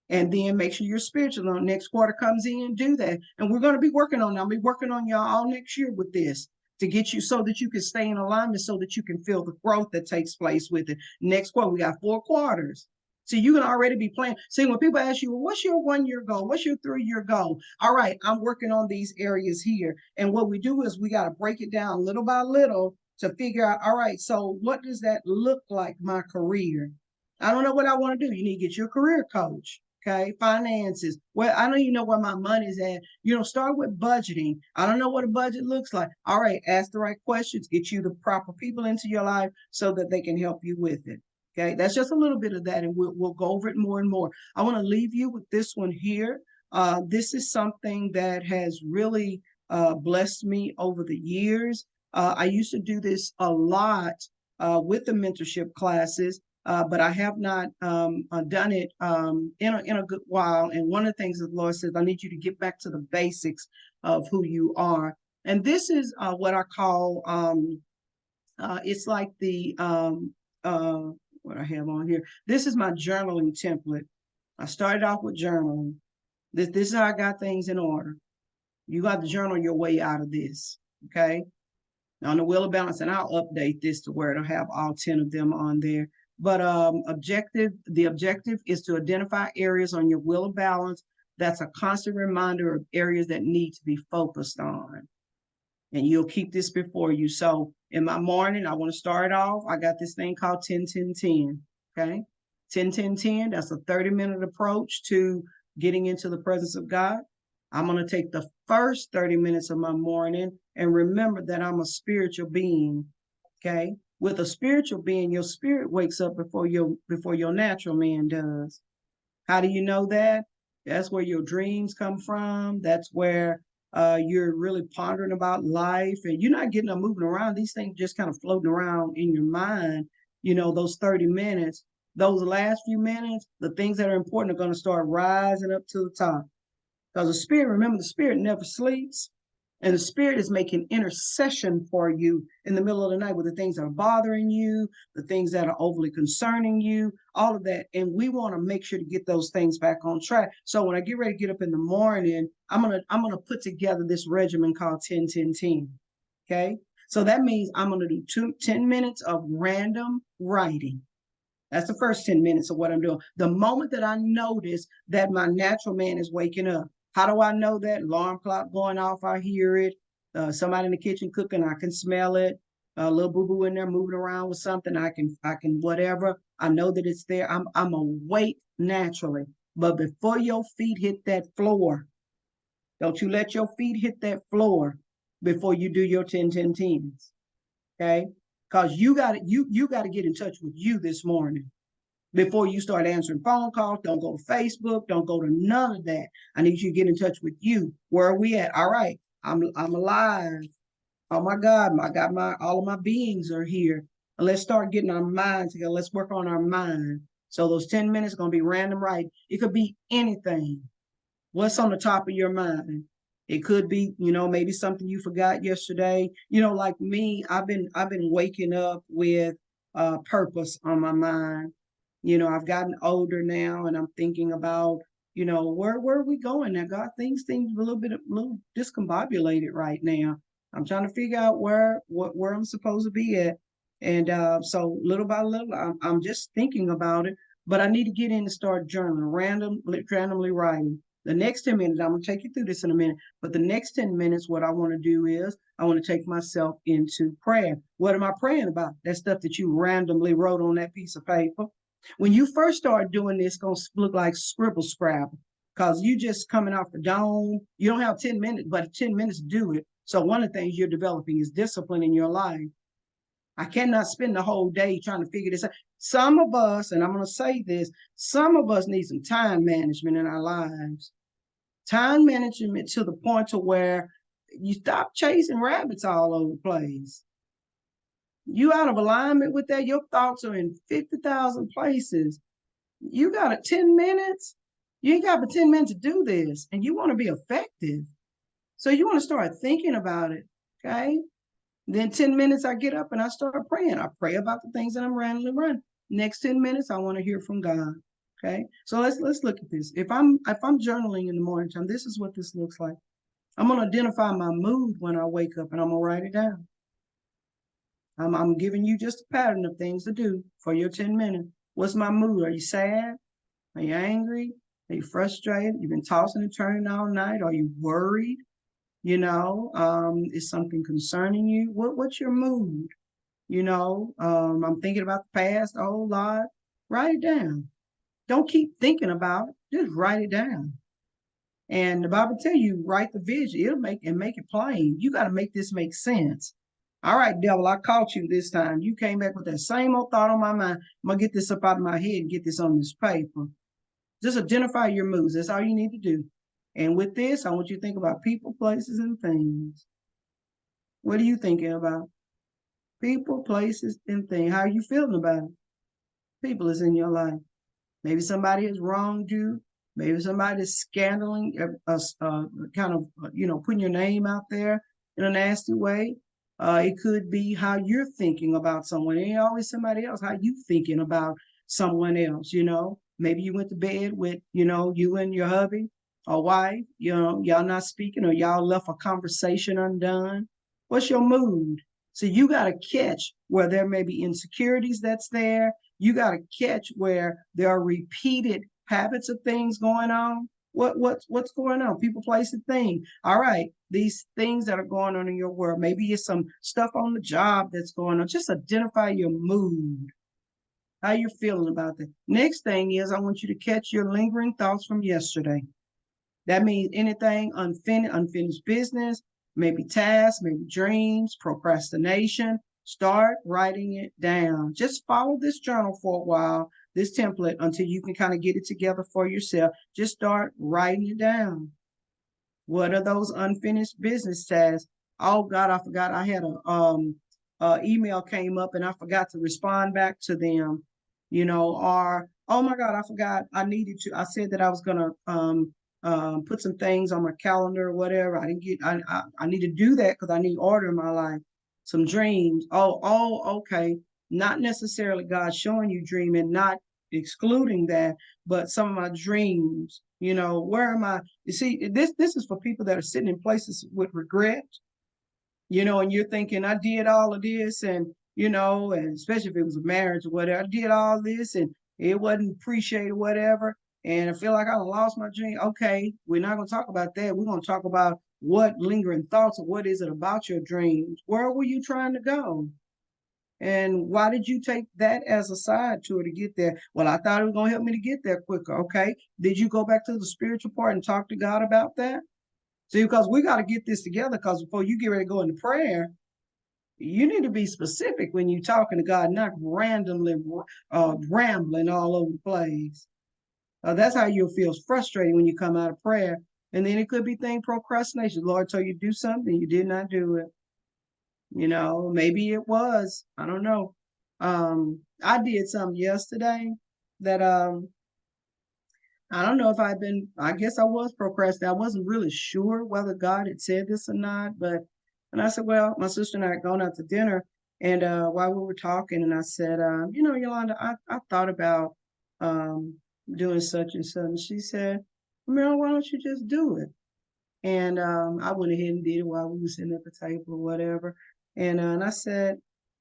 And then make sure you're spiritual. On next quarter comes in, do that. And we're going to be working on, I'll be working on y'all all next year with this to get you so that you can stay in alignment, so that you can feel the growth that takes place with it. Next quarter, we got 4 quarters. So you can already be planning. See, when people ask you, well, what's your 1-year goal? What's your 3-year goal? All right, I'm working on these areas here. And what we do is we got to break it down little by little to figure out, all right, so what does that look like, my career? I don't know what I want to do. You need to get your career coach. Okay, finances. Well, I don't even know where my money's at. Start with budgeting. I don't know what a budget looks like. All right, ask the right questions, get you the proper people into your life so that they can help you with it. Okay, that's just a little bit of that, and we'll go over it more and more. I want to leave you with this one here. This is something that has really blessed me over the years. I used to do this a lot with the mentorship classes. But I have not done it in a good while. And one of the things that the Lord says, I need you to get back to the basics of who you are. And this is what I call, it's like what I have on here. This is my journaling template. I started off with journaling. This is how I got things in order. You got to journal your way out of this. Okay. Now, on the wheel of balance, and I'll update this to where it'll have all 10 of them on there. But the objective is to identify areas on your wheel of balance that's a constant reminder of areas that need to be focused on. And you'll keep this before you. So in my morning, I want to start off. I got this thing called 10-10-10. Okay. 10-10-10. That's a 30-minute approach to getting into the presence of God. I'm going to take the first 30 minutes of my morning and remember that I'm a spiritual being. Okay. With a spiritual being, your spirit wakes up before your natural man does. How do you know that? That's where your dreams come from. That's where you're really pondering about life, and you're not getting them moving around. These things just kind of floating around in your mind. Those 30 minutes, those last few minutes, the things that are important are going to start rising up to the top. Because remember, the spirit never sleeps. And the Spirit is making intercession for you in the middle of the night with the things that are bothering you, the things that are overly concerning you, all of that. And we want to make sure to get those things back on track. So when I get ready to get up in the morning, I'm gonna put together this regimen called 10-10-10. Okay. So that means I'm gonna do 10 minutes of random writing. That's the first 10 minutes of what I'm doing. The moment that I notice that my natural man is waking up, how do I know that? Alarm clock going off, I hear it. Somebody in the kitchen cooking, I can smell it. A little boo-boo in there moving around with something, I can whatever. I know that it's there. I'm awake naturally. But before your feet hit that floor, don't you let your feet hit that floor before you do your 10-10-10s. Okay? Because you gotta get in touch with you this morning before you start answering phone calls. Don't go to Facebook. Don't go to none of that. I need you to get in touch with you. Where are we at? All right. I'm alive. Oh my God, I got my all of my beings are here. And let's start getting our minds together. Let's work on our mind. So those 10 minutes are gonna be random, right? It could be anything. What's on the top of your mind? It could be, maybe something you forgot yesterday. Like me, I've been waking up with purpose on my mind. I've gotten older now and I'm thinking about, where are we going now? God, things seem a little discombobulated right now. I'm trying to figure out where I'm supposed to be at. And so little by little, I'm just thinking about it, but I need to get in and start journaling, randomly writing. The next 10 minutes, I'm going to take you through this in a minute, but the next 10 minutes, what I want to do is I want to take myself into prayer. What am I praying about? That stuff that you randomly wrote on that piece of paper. When you first start doing this, it's going to look like scribble scrabble because you just coming off the dome. You don't have 10 minutes, but 10 minutes to do it. So one of the things you're developing is discipline in your life. I cannot spend the whole day trying to figure this out. Some of us, and I'm going to say this, some of us need some time management in our lives. Time management to the point to where you stop chasing rabbits all over the place. You out of alignment with that. Your thoughts are in 50,000 places. You got 10 minutes. You ain't got but 10 minutes to do this, and you want to be effective. So you want to start thinking about it. Okay. Then 10 minutes, I get up and I start praying. I pray about the things that I'm randomly running. Next 10 minutes, I want to hear from God. Okay. So let's look at this. If I'm journaling in the morning time, this is what this looks like. I'm gonna identify my mood when I wake up and I'm gonna write it down. I'm giving you just a pattern of things to do for your 10 minutes. What's my mood? Are you sad? Are you angry? Are you frustrated? You've been tossing and turning all night? Are you worried? Is something concerning you? What's your mood? I'm thinking about the past a whole lot. Write it down. Don't keep thinking about it. Just write it down. And the Bible tell you, write the vision. It'll make it plain. You got to make this make sense. All right, devil, I caught you this time. You came back with that same old thought on my mind. I'm gonna get this up out of my head and get this on this paper. Just identify your moods. That's all you need to do. And with this, I want you to think about people, places, and things. What are you thinking about? People, places, and things. How are you feeling about it? People is in your life. Maybe somebody has wronged you. Maybe somebody is scandaling, kind of, putting your name out there in a nasty way. It could be how you're thinking about someone. It ain't always somebody else. How you thinking about someone else? Maybe you went to bed with, you and your hubby or wife. Y'all not speaking, or y'all left a conversation undone. What's your mood? So you got to catch where there may be insecurities that's there. You got to catch where there are repeated habits of things going on. What's going on? People, place, and thing. All right, these things that are going on in your world. Maybe it's some stuff on the job that's going on. Just identify your mood. How you're feeling about that. Next thing is I want you to catch your lingering thoughts from yesterday. That means anything unfinished business, maybe tasks, maybe dreams, procrastination. Start writing it down. Just follow this journal for a while, this template, until you can kind of get it together for yourself. Just start writing it down. What are those unfinished business tasks? Oh God, I forgot I had a email came up and I forgot to respond back to them, or oh my God, I forgot I needed to. I said that I was gonna put some things on my calendar or whatever. I didn't get, I need to do that because I need order in my life. Some dreams. Okay. Not necessarily God showing you dreaming, not excluding that, but some of my dreams, where am I? You see, this is for people that are sitting in places with regret, and you're thinking, I did all of this and, and especially if it was a marriage or whatever, I did all this and it wasn't appreciated, whatever. And I feel like I lost my dream. Okay, we're not going to talk about that. We're going to talk about what lingering thoughts or what is it about your dreams? Where were you trying to go? And why did you take that as a side tour to get there? Well, I thought it was going to help me to get there quicker. Okay. Did you go back to the spiritual part and talk to God about that? See, because we got to get this together because before you get ready to go into prayer, you need to be specific when you're talking to God, not randomly rambling all over the place. That's how you'll feel frustrated when you come out of prayer. And then it could be thing procrastination. Lord told you to do something, you did not do it. Maybe it was. I don't know. I did something yesterday that I don't know if I guess I was procrastinating. I wasn't really sure whether God had said this or not, and I said, well, my sister and I had gone out to dinner, and while we were talking, and I said, Yolanda, I thought about doing such and such. And she said, Mel, why don't you just do it? And I went ahead and did it while we were sitting at the table or whatever. And I said,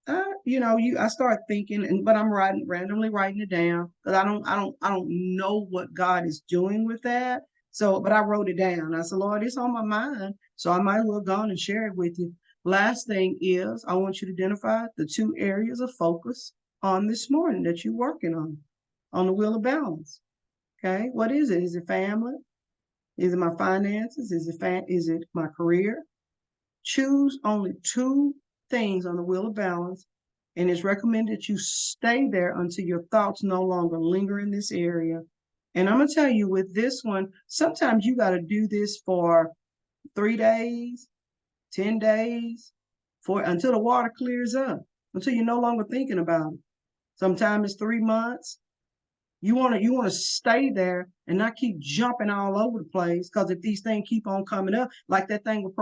I start thinking, but I'm randomly writing it down because I don't know what God is doing with that. So, but I wrote it down. I said, Lord, it's on my mind, so I might as well go on and share it with you. Last thing is, I want you to identify the 2 areas of focus on this morning that you're working on the wheel of balance. Okay, what is it? Is it family? Is it my finances? Is it my career? Choose only 2 things on the wheel of balance, and it's recommended that you stay there until your thoughts no longer linger in this area. And I'm gonna tell you with this one, sometimes you got to do this for 3 days, 10 days, until the water clears up, until you're no longer thinking about it. Sometimes it's 3 months. You want to stay there and not keep jumping all over the place, because if these things keep on coming up, like that thing with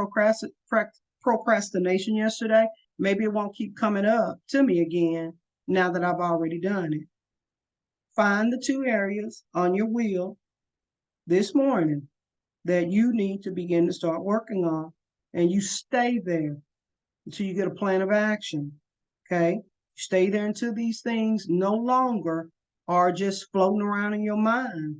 procrastination yesterday, maybe it won't keep coming up to me again now that I've already done it. Find the 2 areas on your wheel this morning that you need to begin to start working on, and you stay there until you get a plan of action. Okay, stay there until these things no longer are just floating around in your mind.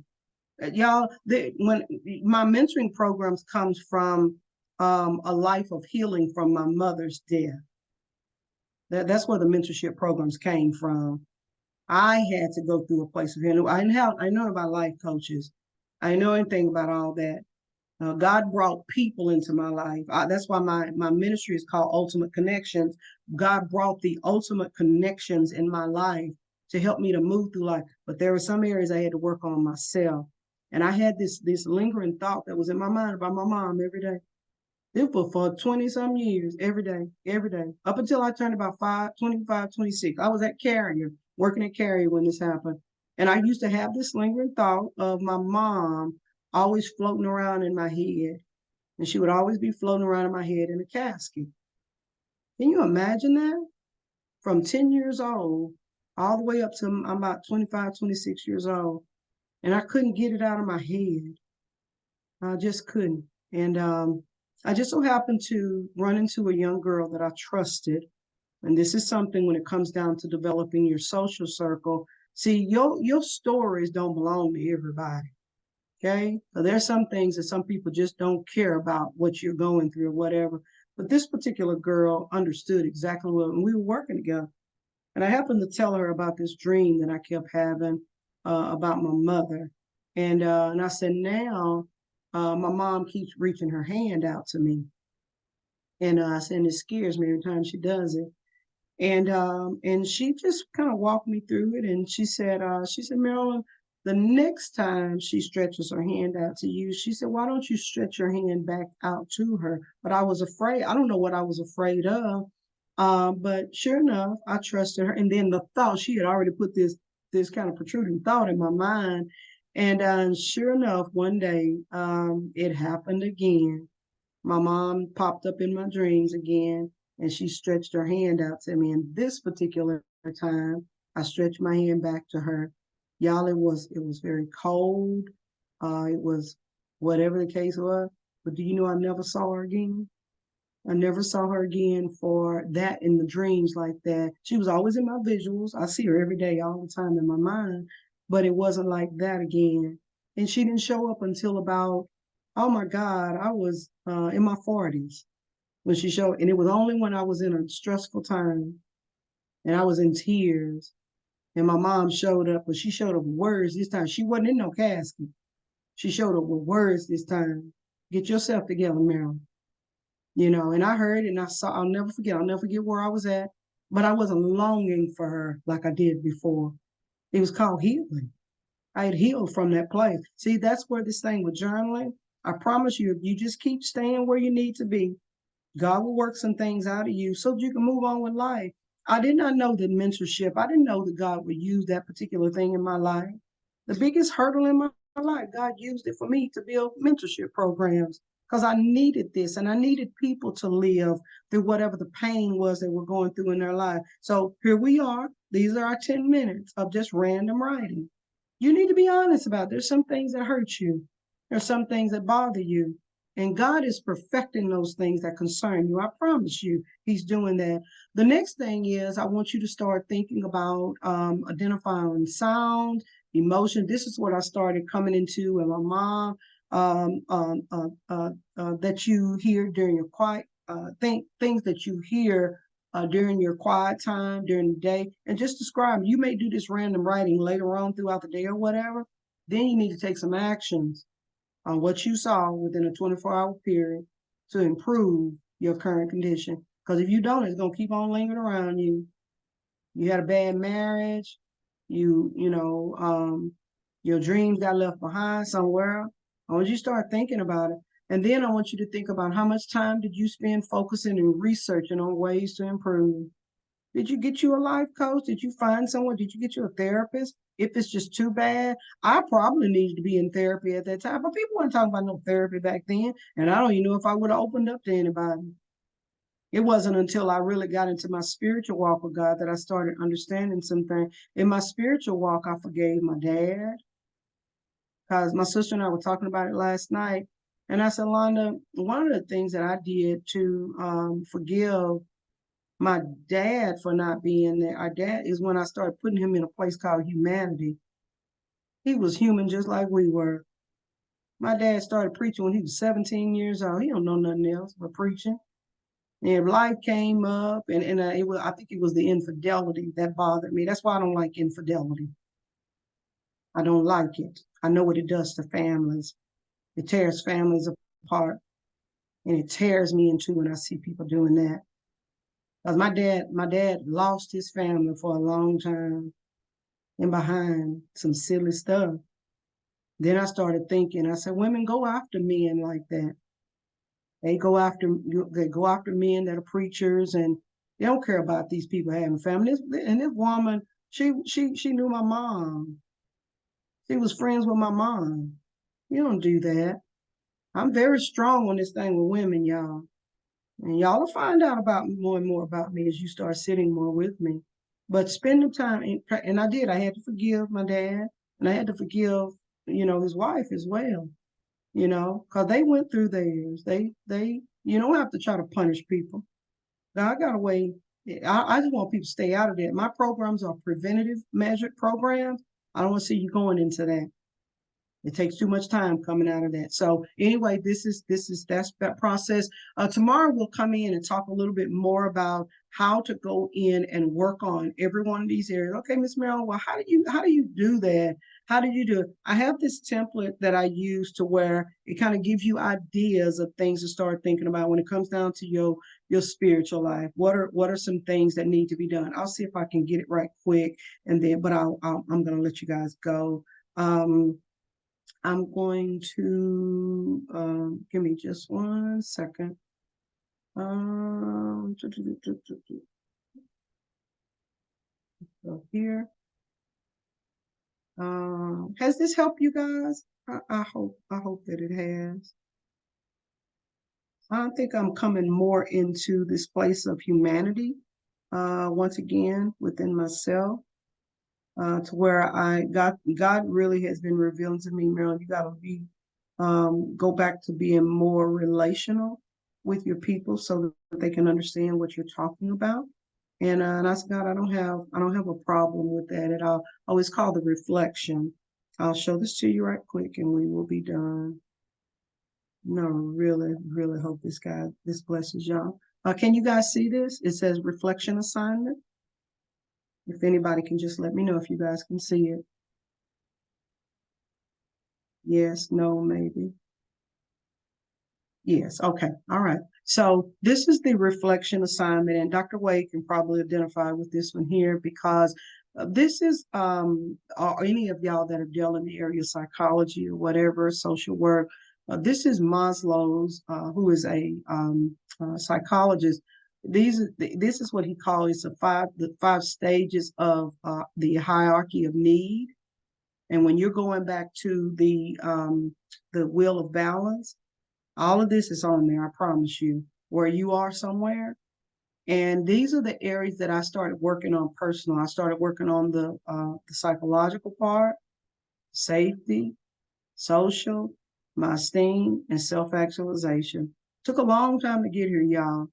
Y'all, when my mentoring programs comes from a life of healing from my mother's death. That's where the mentorship programs came from. I had to go through a place of healing. I know about life coaches. I didn't know anything about all that. God brought people into my life. That's why my ministry is called Ultimate Connections. God brought the ultimate connections in my life to help me to move through life. But there were some areas I had to work on myself. And I had this lingering thought that was in my mind about my mom every day. It was for 20 some years, every day, up until I turned about 25, 26. I was at Carrier, working at Carrier when this happened. And I used to have this lingering thought of my mom always floating around in my head. And she would always be floating around in my head in a casket. Can you imagine that? From 10 years old, all the way up to I'm about 25, 26 years old. And I couldn't get it out of my head. I just couldn't. And I just so happened to run into a young girl that I trusted. And this is something when it comes down to developing your social circle. See, your stories don't belong to everybody. Okay. So there's some things that some people just don't care about what you're going through or whatever. But this particular girl understood exactly what, and we were working together. And I happened to tell her about this dream that I kept having about my mother. And I said, now my mom keeps reaching her hand out to me. And I said, and it scares me every time she does it. And she just kind of walked me through it. And she said, Marilyn, the next time she stretches her hand out to you, she said, why don't you stretch your hand back out to her? But I was afraid. I don't know what I was afraid of. But sure enough, I trusted her. And then the thought, she had already put this kind of protruding thought in my mind. And sure enough, one day it happened again. My mom popped up in my dreams again, and she stretched her hand out to me. And this particular time, I stretched my hand back to her. Y'all, it was very cold. It was whatever the case was. But do you know I never saw her again? I never saw her again for that in the dreams like that. She was always in my visuals. I see her every day, all the time in my mind, but it wasn't like that again. And she didn't show up until about, oh my God, I was in my 40s when she showed. And it was only when I was in a stressful time and I was in tears. And my mom showed up, but she showed up with words this time. She wasn't in no casket. She showed up with words this time. Get yourself together, Meryl. And I heard and I saw, I'll never forget where I was at, but I wasn't longing for her like I did before. It was called healing. I had healed from that place. See, that's where this thing with journaling, I promise you, if you just keep staying where you need to be, God will work some things out of you so that you can move on with life. I did not know that mentorship, I didn't know that God would use that particular thing in my life. The biggest hurdle in my life, God used it for me to build mentorship programs because I needed this and I needed people to live through whatever the pain was they were going through in their life. So here we are. These are our 10 minutes of just random writing. You need to be honest about it. There's some things that hurt you. There's some things that bother you. And God is perfecting those things that concern you. I promise you, He's doing that. The next thing is, I want you to start thinking about identifying sound, emotion. This is what I started coming into, and my mom, that you hear during your quiet, things that you hear during your quiet time during the day, and just describe. You may do this random writing later on throughout the day or whatever. Then you need to take some actions on what you saw within a 24-hour period to improve your current condition. Because if you don't, it's gonna keep on lingering around you. You had a bad marriage, your dreams got left behind somewhere. I want you to start thinking about it. And then I want you to think about how much time did you spend focusing and researching on ways to improve. Did you get you a life coach? Did you find someone? Did you get you a therapist? If it's just too bad, I probably needed to be in therapy at that time. But people weren't talking about no therapy back then. And I don't even know if I would have opened up to anybody. It wasn't until I really got into my spiritual walk with God that I started understanding something. In my spiritual walk, I forgave my dad because my sister and I were talking about it last night. And I said, Londa, one of the things that I did to forgive my dad for not being there. Our dad is when I started putting him in a place called humanity. He was human just like we were. My dad started preaching when he was 17 years old. He don't know nothing else but preaching. And life came up, and it was. I think it was the infidelity that bothered me. That's why I don't like infidelity. I don't like it. I know what it does to families. It tears families apart, and it tears me in two when I see people doing that. Because my dad lost his family for a long time and behind some silly stuff. Then I started thinking, I said, women go after men like that. They go after men that are preachers and they don't care about these people having families. And this woman, she knew my mom. She was friends with my mom. You don't do that. I'm very strong on this thing with women, y'all. And y'all will find out about more and more about me as you start sitting more with me. But spend the time, and I did. I had to forgive my dad, and I had to forgive, his wife as well. Because they went through theirs. You don't have to try to punish people. God got a way. I just want people to stay out of that. My programs are preventative measured programs. I don't want to see you going into that. It takes too much time coming out of that. So anyway, that's that process. Tomorrow we'll come in and talk a little bit more about how to go in and work on every one of these areas. Okay, Miss Merrill, well, how do you do that? How do you do it? I have this template that I use to where it kind of gives you ideas of things to start thinking about when it comes down to your spiritual life. What are some things that need to be done? I'll see if I can get it right quick, and then but I'm gonna let you guys go. I'm going to give me just 1 second. So here. Has this helped you guys? I hope that it has. I think I'm coming more into this place of humanity, once again within myself, to where God really has been revealing to me, Marilyn, you got to go back to being more relational with your people so that they can understand what you're talking about. And I said, God, I don't have a problem with that at all. Always call the reflection. I'll show this to you right quick and we will be done. No, really, really hope this blesses y'all. Can you guys see this? It says reflection assignment. If anybody can just let me know if you guys can see it. Yes, no, maybe. Yes, okay, all right. So this is the reflection assignment, and Dr. Wade can probably identify with this one here because this is, or any of y'all that are dealing in the area of psychology or whatever, social work, this is Maslow's, who is a psychologist. This is what he calls the five stages of the hierarchy of need. And when you're going back to the wheel of balance, all of this is on there, I promise you, where you are somewhere. And these are the areas that I started working on personal. I started working on the psychological part, safety, social, my esteem, and self-actualization. Took a long time to get here, y'all,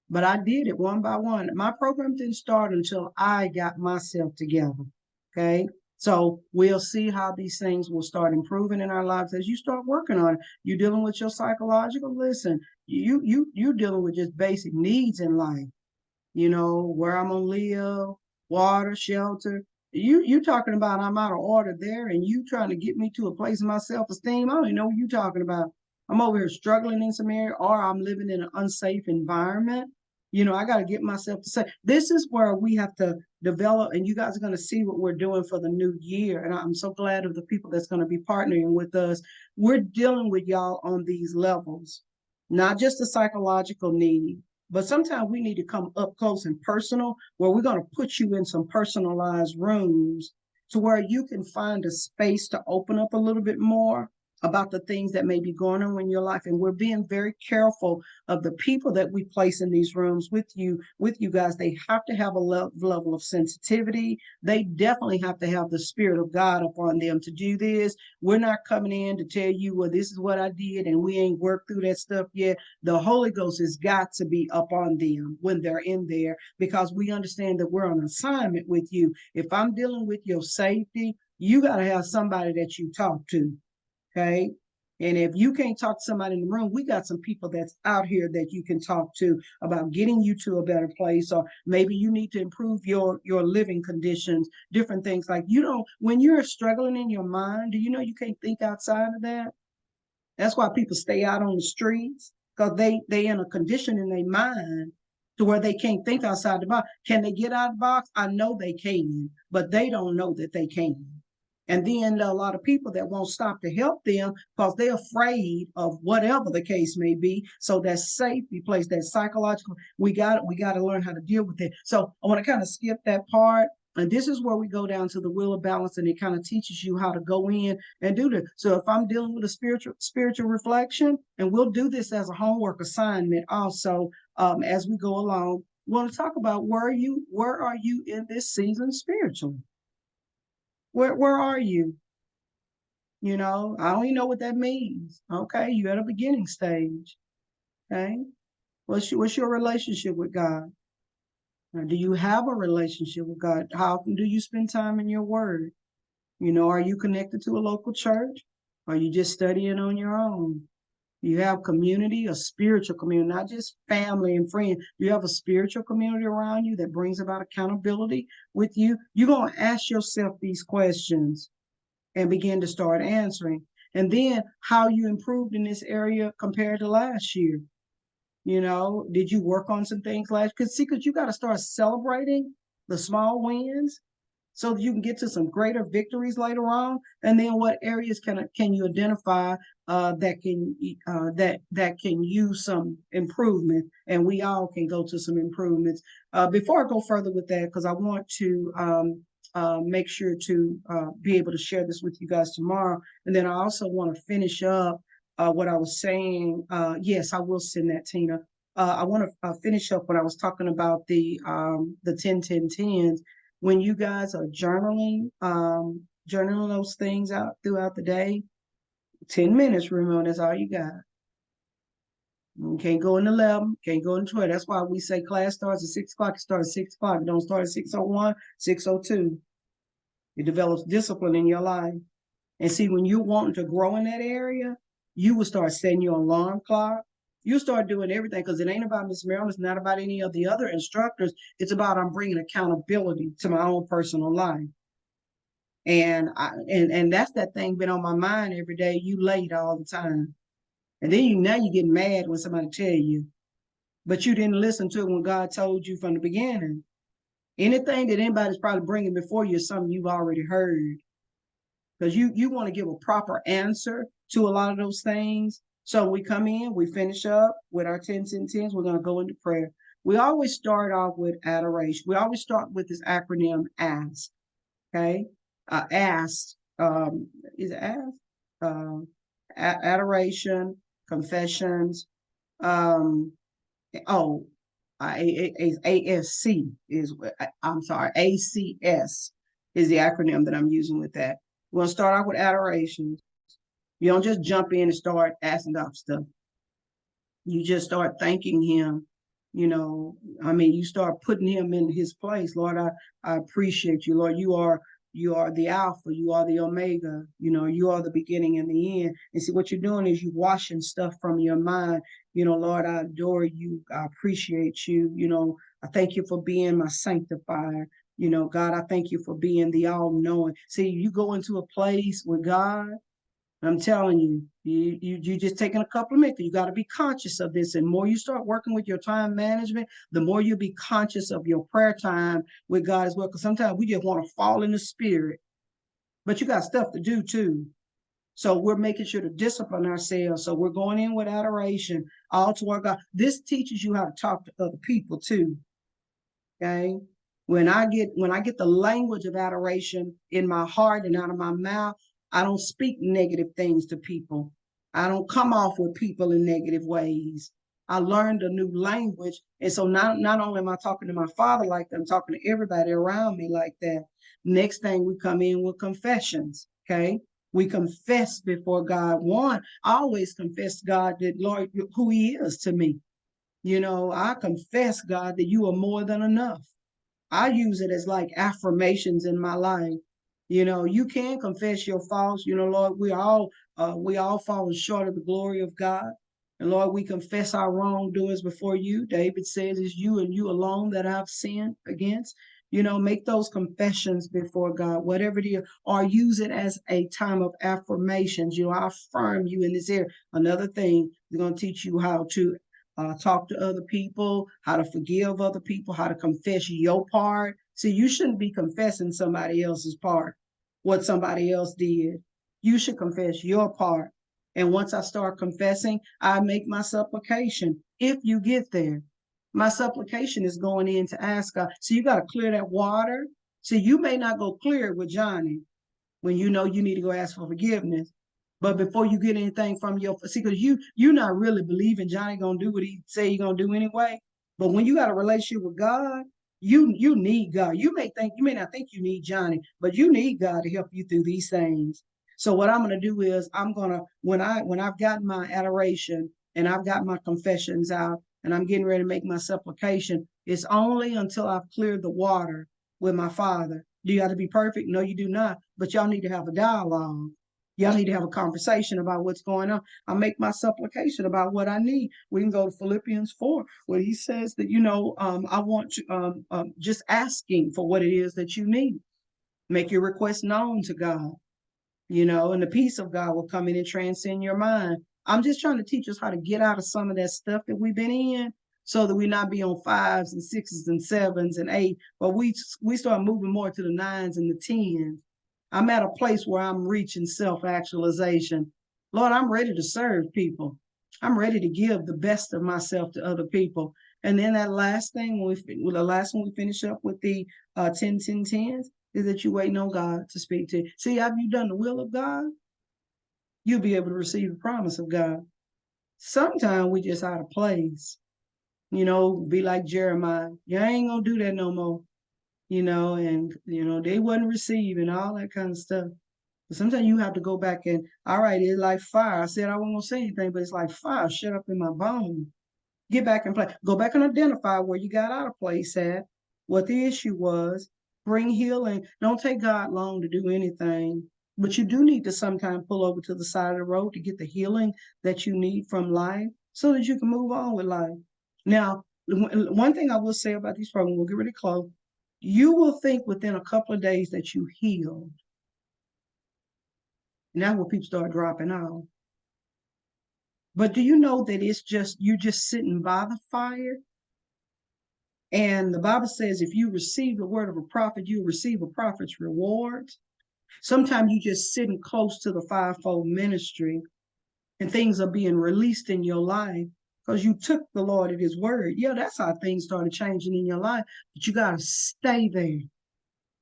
but I did it one by one. My program didn't start until I got myself together. Okay. So we'll see how these things will start improving in our lives as you start working on it. You're dealing with your psychological. Listen, you're dealing with just basic needs in life, where I'm gonna live, water, shelter. You talking about I'm out of order there, and you trying to get me to a place of my self-esteem. I don't even know what you talking about. I'm over here struggling in some area, or I'm living in an unsafe environment. I got to get myself to say this is where we have to develop, and you guys are going to see what we're doing for the new year. And I'm so glad of the people that's going to be partnering with us. We're dealing with y'all on these levels, not just the psychological need, but sometimes we need to come up close and personal, where we're going to put you in some personalized rooms to where you can find a space to open up a little bit more about the things that may be going on in your life. And we're being very careful of the people that we place in these rooms with you guys. They have to have a level of sensitivity. They definitely have to have the spirit of God upon them to do this. We're not coming in to tell you, well, this is what I did and we ain't worked through that stuff yet. The Holy Ghost has got to be up on them when they're in there, because we understand that we're on assignment with you. If I'm dealing with your safety, you got to have somebody that you talk to. Okay. And if you can't talk to somebody in the room, we got some people that's out here that you can talk to about getting you to a better place, or maybe you need to improve your living conditions, different things. Like, when you're struggling in your mind, do you know you can't think outside of that? That's why people stay out on the streets, because they in a condition in their mind to where they can't think outside the box. Can they get out of the box? I know they can, but they don't know that they can. And then a lot of people that won't stop to help them because they're afraid of whatever the case may be. So that safety place, that psychological, we got to learn how to deal with it. So I want to kind of skip that part. And this is where we go down to the wheel of balance, and it kind of teaches you how to go in and do this. So if I'm dealing with a spiritual reflection, and we'll do this as a homework assignment also, as we go along, we want to talk about where are you in this season spiritually? Where are you? I don't even know what that means. Okay, you're at a beginning stage. Okay, what's your relationship with God? Now, do you have a relationship with God? How often do you spend time in your Word? Are you connected to a local church? Are you just studying on your own? You have community, a spiritual community, not just family and friends. You have a spiritual community around you that brings about accountability with you. You're going to ask yourself these questions and begin to start answering. And then how you improved in this area compared to last year. Did you work on some things last? Because you got to start celebrating the small wins so that you can get to some greater victories later on. And then what areas can you identify that can use some improvement, and we all can go to some improvements. Before I go further with that, because I want to make sure to be able to share this with you guys tomorrow. And then I also want to finish up what I was saying. Yes, I will send that, Tina. I want to finish up what I was talking about the 10-10-10s. When you guys are journaling those things out throughout the day, 10 minutes, remember, that's all you got. You can't go in 11, can't go in 12. That's why we say class starts at 6 o'clock. It starts at 6 o'clock. It don't start at 6:01, 6:02. It develops discipline in your life. And see, when you want to grow in that area, you will start setting your alarm clock. You start doing everything because it ain't about Miss Marilyn. It's not about any of the other instructors. It's about I'm bringing accountability to my own personal life. And that's that thing been on my mind every day. You late all the time. And then now you get mad when somebody tell you, but you didn't listen to it when God told you from the beginning. Anything that anybody's probably bringing before you is something you've already heard. Because you want to give a proper answer to a lot of those things. So we come in, we finish up with our 10-10-10s. We're going to go into prayer. We always start off with adoration. We always start with this acronym ASK. Okay, asked is it asked? Adoration, confessions. Um, oh, ASC is, I'm sorry, ACS is the acronym that I'm using with that. We'll start off with adoration. You don't just jump in and start asking God stuff. You just start thanking him. You start putting him in his place. Lord, I appreciate you. Lord, you are the Alpha, you are the Omega, you are the beginning and the end. And see, what you're doing is you're washing stuff from your mind. Lord, I adore you. I appreciate you. I thank you for being my sanctifier. God, I thank you for being the all-knowing. See, you go into a place with God, I'm telling you, you just taking a couple of minutes. You got to be conscious of this. And more you start working with your time management, the more you'll be conscious of your prayer time with God as well. Because sometimes we just want to fall in the spirit, but you got stuff to do too. So we're making sure to discipline ourselves. So we're going in with adoration, all toward God. This teaches you how to talk to other people too. Okay. When I get the language of adoration in my heart and out of my mouth, I don't speak negative things to people. I don't come off with people in negative ways. I learned a new language. And so not only am I talking to my father like that, I'm talking to everybody around me like that. Next thing we come in with confessions. Okay. We confess before God. One, I always confess God that, Lord, who he is to me. I confess, God, that you are more than enough. I use it as like affirmations in my life. You can confess your faults. Lord, we all fallen short of the glory of God. And Lord, we confess our wrongdoings before you. David says it's you and you alone that I've sinned against. Make those confessions before God, whatever it is, or use it as a time of affirmations. I affirm you in this area. Another thing, we're going to teach you how to talk to other people, how to forgive other people, how to confess your part. See, you shouldn't be confessing somebody else's part, what somebody else did. You should confess your part. And once I start confessing, I make my supplication. If you get there, my supplication is going in to ask God. So you got to clear that water. So you may not go clear it with Johnny when you know you need to go ask for forgiveness. But before you get anything from see, because you're not really believing Johnny gonna do what he say he gonna do anyway. But when you got a relationship with God, you need God. You may not think you need Johnny, but you need God to help you through these things. So what I'm gonna do is I'm gonna when I've gotten my adoration and I've got my confessions out and I'm getting ready to make my supplication, it's only until I've cleared the water with my Father. Do you have to be perfect? No, you do not. But y'all need to have a dialogue. Y'all need to have a conversation about what's going on. I make my supplication about what I need. We can go to Philippians 4, where he says that, I want to just asking for what it is that you need. Make your request known to God, and the peace of God will come in and transcend your mind. I'm just trying to teach us how to get out of some of that stuff that we've been in so that we not be on 5s and 6s and 7s and 8, but we start moving more to the 9s and the 10s. I'm at a place where I'm reaching self-actualization. Lord, I'm ready to serve people. I'm ready to give the best of myself to other people. And then that last thing, the last one we finish up with the 10-10-10s, is that you're waiting on God to speak to you. See, after you've done the will of God, you'll be able to receive the promise of God. Sometimes we just out of place, be like Jeremiah. You ain't gonna do that no more, and they wasn't receiving all that kind of stuff. But sometimes you have to go back and, all right, it's like fire. I said I wasn't gonna say anything, but it's like fire shut up in my bones. Get back and play. Go back and identify where you got out of place at, what the issue was. Bring healing. Don't take God long to do anything, but you do need to sometimes pull over to the side of the road to get the healing that you need from life so that you can move on with life. Now, one thing I will say about these programs, we'll get ready to close. You will think within a couple of days that you healed. And that's where people start dropping off. But do you know that you're just sitting by the fire? And the Bible says if you receive the word of a prophet, you receive a prophet's rewards. Sometimes you just sitting close to the fivefold ministry and things are being released in your life because you took the Lord at his word. Yeah, that's how things started changing in your life, but you got to stay there.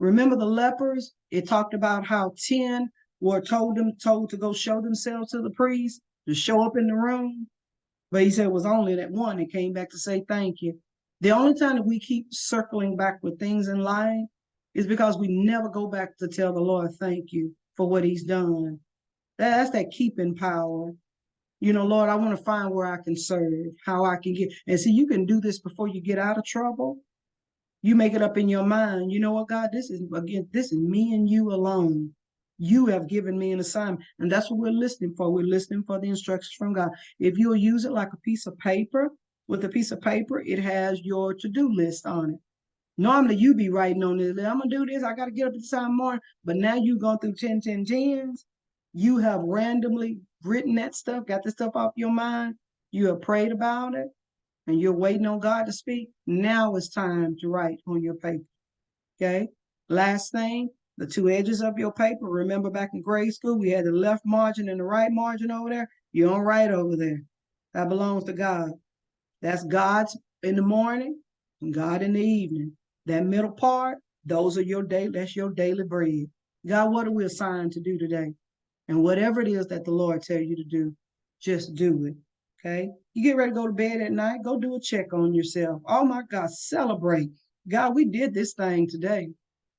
Remember the lepers? It talked about how 10 were told to go show themselves to the priest, to show up in the room. But he said it was only that one that came back to say thank you. The only time that we keep circling back with things in life is because we never go back to tell the Lord thank you for what he's done. That's that keeping power. Lord, I want to find where I can serve, how I can get. And see, you can do this before you get out of trouble. You make it up in your mind. You know what, God, this is me and you alone. You have given me an assignment. And that's what we're listening for. We're listening for the instructions from God. If you'll use it like a piece of paper, with a piece of paper, it has your to-do list on it. Normally you be writing on this, I'm gonna do this, I gotta get up at this time morning. But now you've gone through 10, 10, 10s. You have randomly written that stuff, got this stuff off your mind. You have prayed about it and you're waiting on God to speak. Now it's time to write on your paper. Okay. Last thing, the two edges of your paper. Remember back in grade school, we had the left margin and the right margin over there. You don't write over there. That belongs to God. That's God's in the morning and God in the evening. That middle part, that's your daily bread. God, what are we assigned to do today? And whatever it is that the Lord tells you to do, just do it. Okay. You get ready to go to bed at night, go do a check on yourself. Oh my God, celebrate. God, we did this thing today.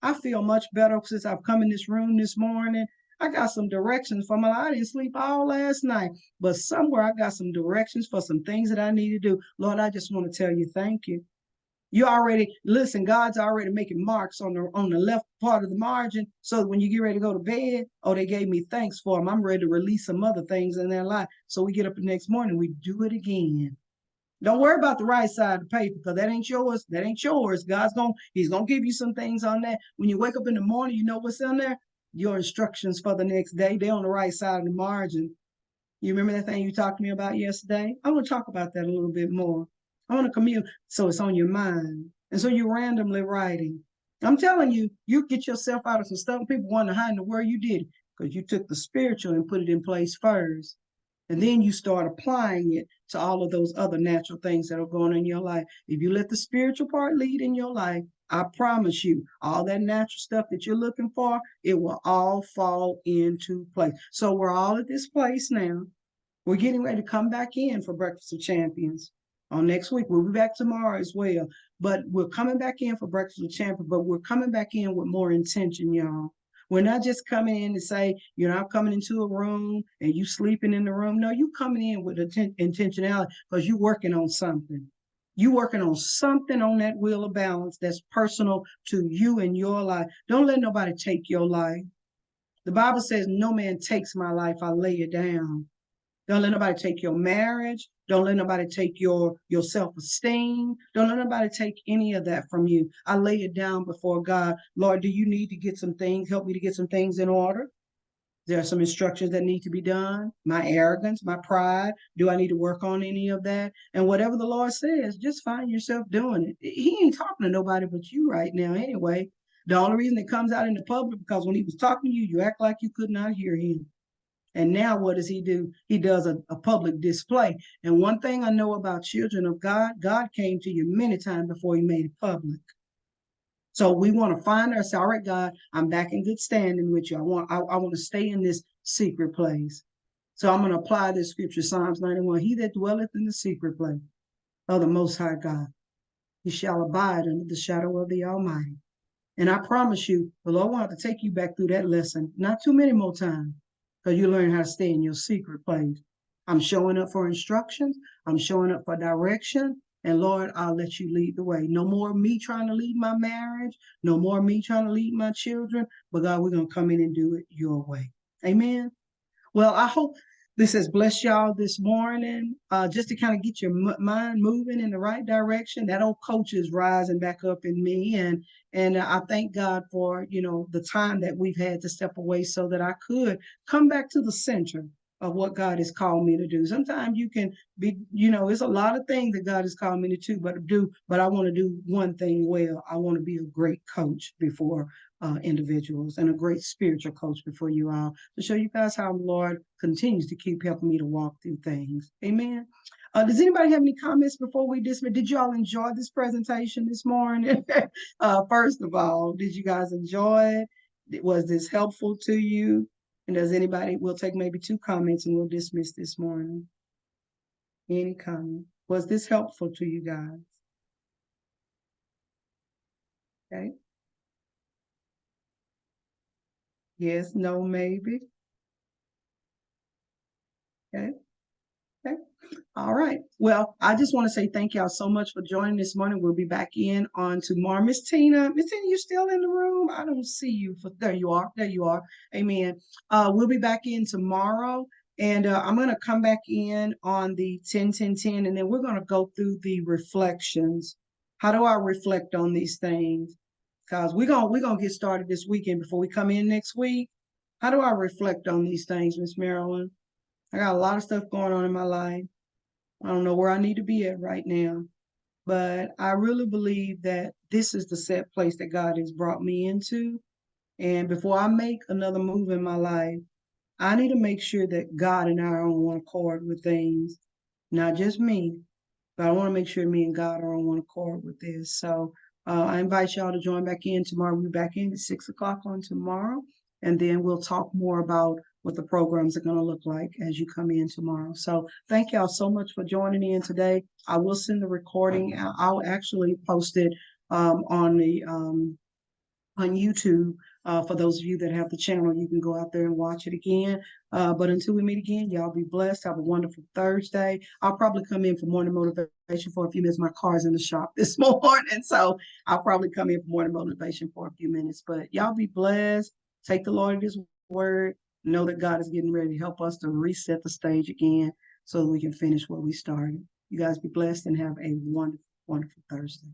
I feel much better since I've come in this room this morning. I got some directions for my life. I didn't sleep all last night, but somewhere I got some directions for some things that I need to do. Lord, I just want to tell you thank you. You already listen, God's already making marks on the left part of the margin. So that when you get ready to go to bed, oh, they gave me thanks for them. I'm ready to release some other things in their life. So we get up the next morning, we do it again. Don't worry about the right side of the paper because that ain't yours. That ain't yours. He's gonna give you some things on that. When you wake up in the morning, you know what's on there? Your instructions for the next day. They're on the right side of the margin. You remember that thing you talked to me about yesterday? I want to talk about that a little bit more. I want to commute so it's on your mind. And so you're randomly writing. I'm telling you, you get yourself out of some stuff. People wonder how in the world you did it because you took the spiritual and put it in place first. And then you start applying it to all of those other natural things that are going on in your life. If you let the spiritual part lead in your life, I promise you, all that natural stuff that you're looking for, it will all fall into place. So we're all at this place now. We're getting ready to come back in for Breakfast of Champions on next week. We'll be back tomorrow as well. But we're coming back in for Breakfast of Champions, but we're coming back in with more intention, y'all. We're not just coming in to say, you're not coming into a room and you sleeping in the room. No, you coming in with intentionality because you're working on something. You working on something on that wheel of balance that's personal to you and your life. Don't let nobody take your life. The Bible says, no man takes my life, I lay it down. Don't let nobody take your marriage. Don't let nobody take your self-esteem. Don't let nobody take any of that from you. I lay it down before God. Lord, do you need to get some things? Help me to get some things in order. There are some instructions that need to be done. My arrogance, my pride. Do I need to work on any of that? And whatever the Lord says, just find yourself doing it. He ain't talking to nobody but you right now anyway. The only reason it comes out in the public because when he was talking to you, you act like you could not hear him. And now what does he do? He does a public display. And one thing I know about children of God, God came to you many times before he made it public. So we want to find ourselves, all right, God, I'm back in good standing with you. I want to stay in this secret place. So I'm going to apply this scripture, Psalms 91. He that dwelleth in the secret place of the Most High God, he shall abide under the shadow of the Almighty. And I promise you, the Lord will have to take you back through that lesson, not too many more times, because you learn how to stay in your secret place. I'm showing up for instructions. I'm showing up for direction. And Lord, I'll let you lead the way. No more me trying to lead my marriage. No more me trying to lead my children. But God, we're going to come in and do it your way. Amen. Well, I hope this has blessed y'all this morning, just to kind of get your mind moving in the right direction. That old coach is rising back up in me, and I thank God for the time that we've had to step away so that I could come back to the center of what God has called me to do. Sometimes you can be, it's a lot of things that God has called me to do, but I want to do one thing well. I want to be a great coach before individuals and a great spiritual coach before you all, to show you guys how the Lord continues to keep helping me to walk through things. Amen. Does anybody have any comments before we dismiss? Did you all enjoy this presentation this morning? First of all, did you guys enjoy it? Was this helpful to you? And does anybody, we'll take maybe 2 comments and we'll dismiss this morning. Any comment? Was this helpful to you guys? Okay. Yes, no, maybe. Okay. Okay. All right. Well, I just want to say thank y'all so much for joining this morning. We'll be back in on tomorrow. Miss Tina, you still in the room? I don't see you. There you are. There you are. Amen. We'll be back in tomorrow. And I'm going to come back in on the 10-10-10, and then we're going to go through the reflections. How do I reflect on these things? Because we're gonna get started this weekend before we come in next week. How do I reflect on these things, Miss Marilyn? I got a lot of stuff going on in my life. I don't know where I need to be at right now, but I really believe that this is the set place that God has brought me into. And before I make another move in my life, I need to make sure that God and I are on one accord with things, not just me, but I want to make sure me and God are on one accord with this. So I invite y'all to join back in tomorrow. We'll be back in at 6 o'clock on tomorrow. And then we'll talk more about what the programs are going to look like as you come in tomorrow. So thank y'all so much for joining in today. I will send the recording. I'll actually post it on YouTube. For those of you that have the channel, you can go out there and watch it again. But until we meet again, y'all be blessed. Have a wonderful Thursday. I'll probably come in for morning motivation for a few minutes. My car's in the shop this morning, so I'll probably come in for morning motivation for a few minutes. But y'all be blessed. Take the Lord at His word. Know that God is getting ready to help us to reset the stage again so that we can finish what we started. You guys be blessed and have a wonderful, wonderful Thursday.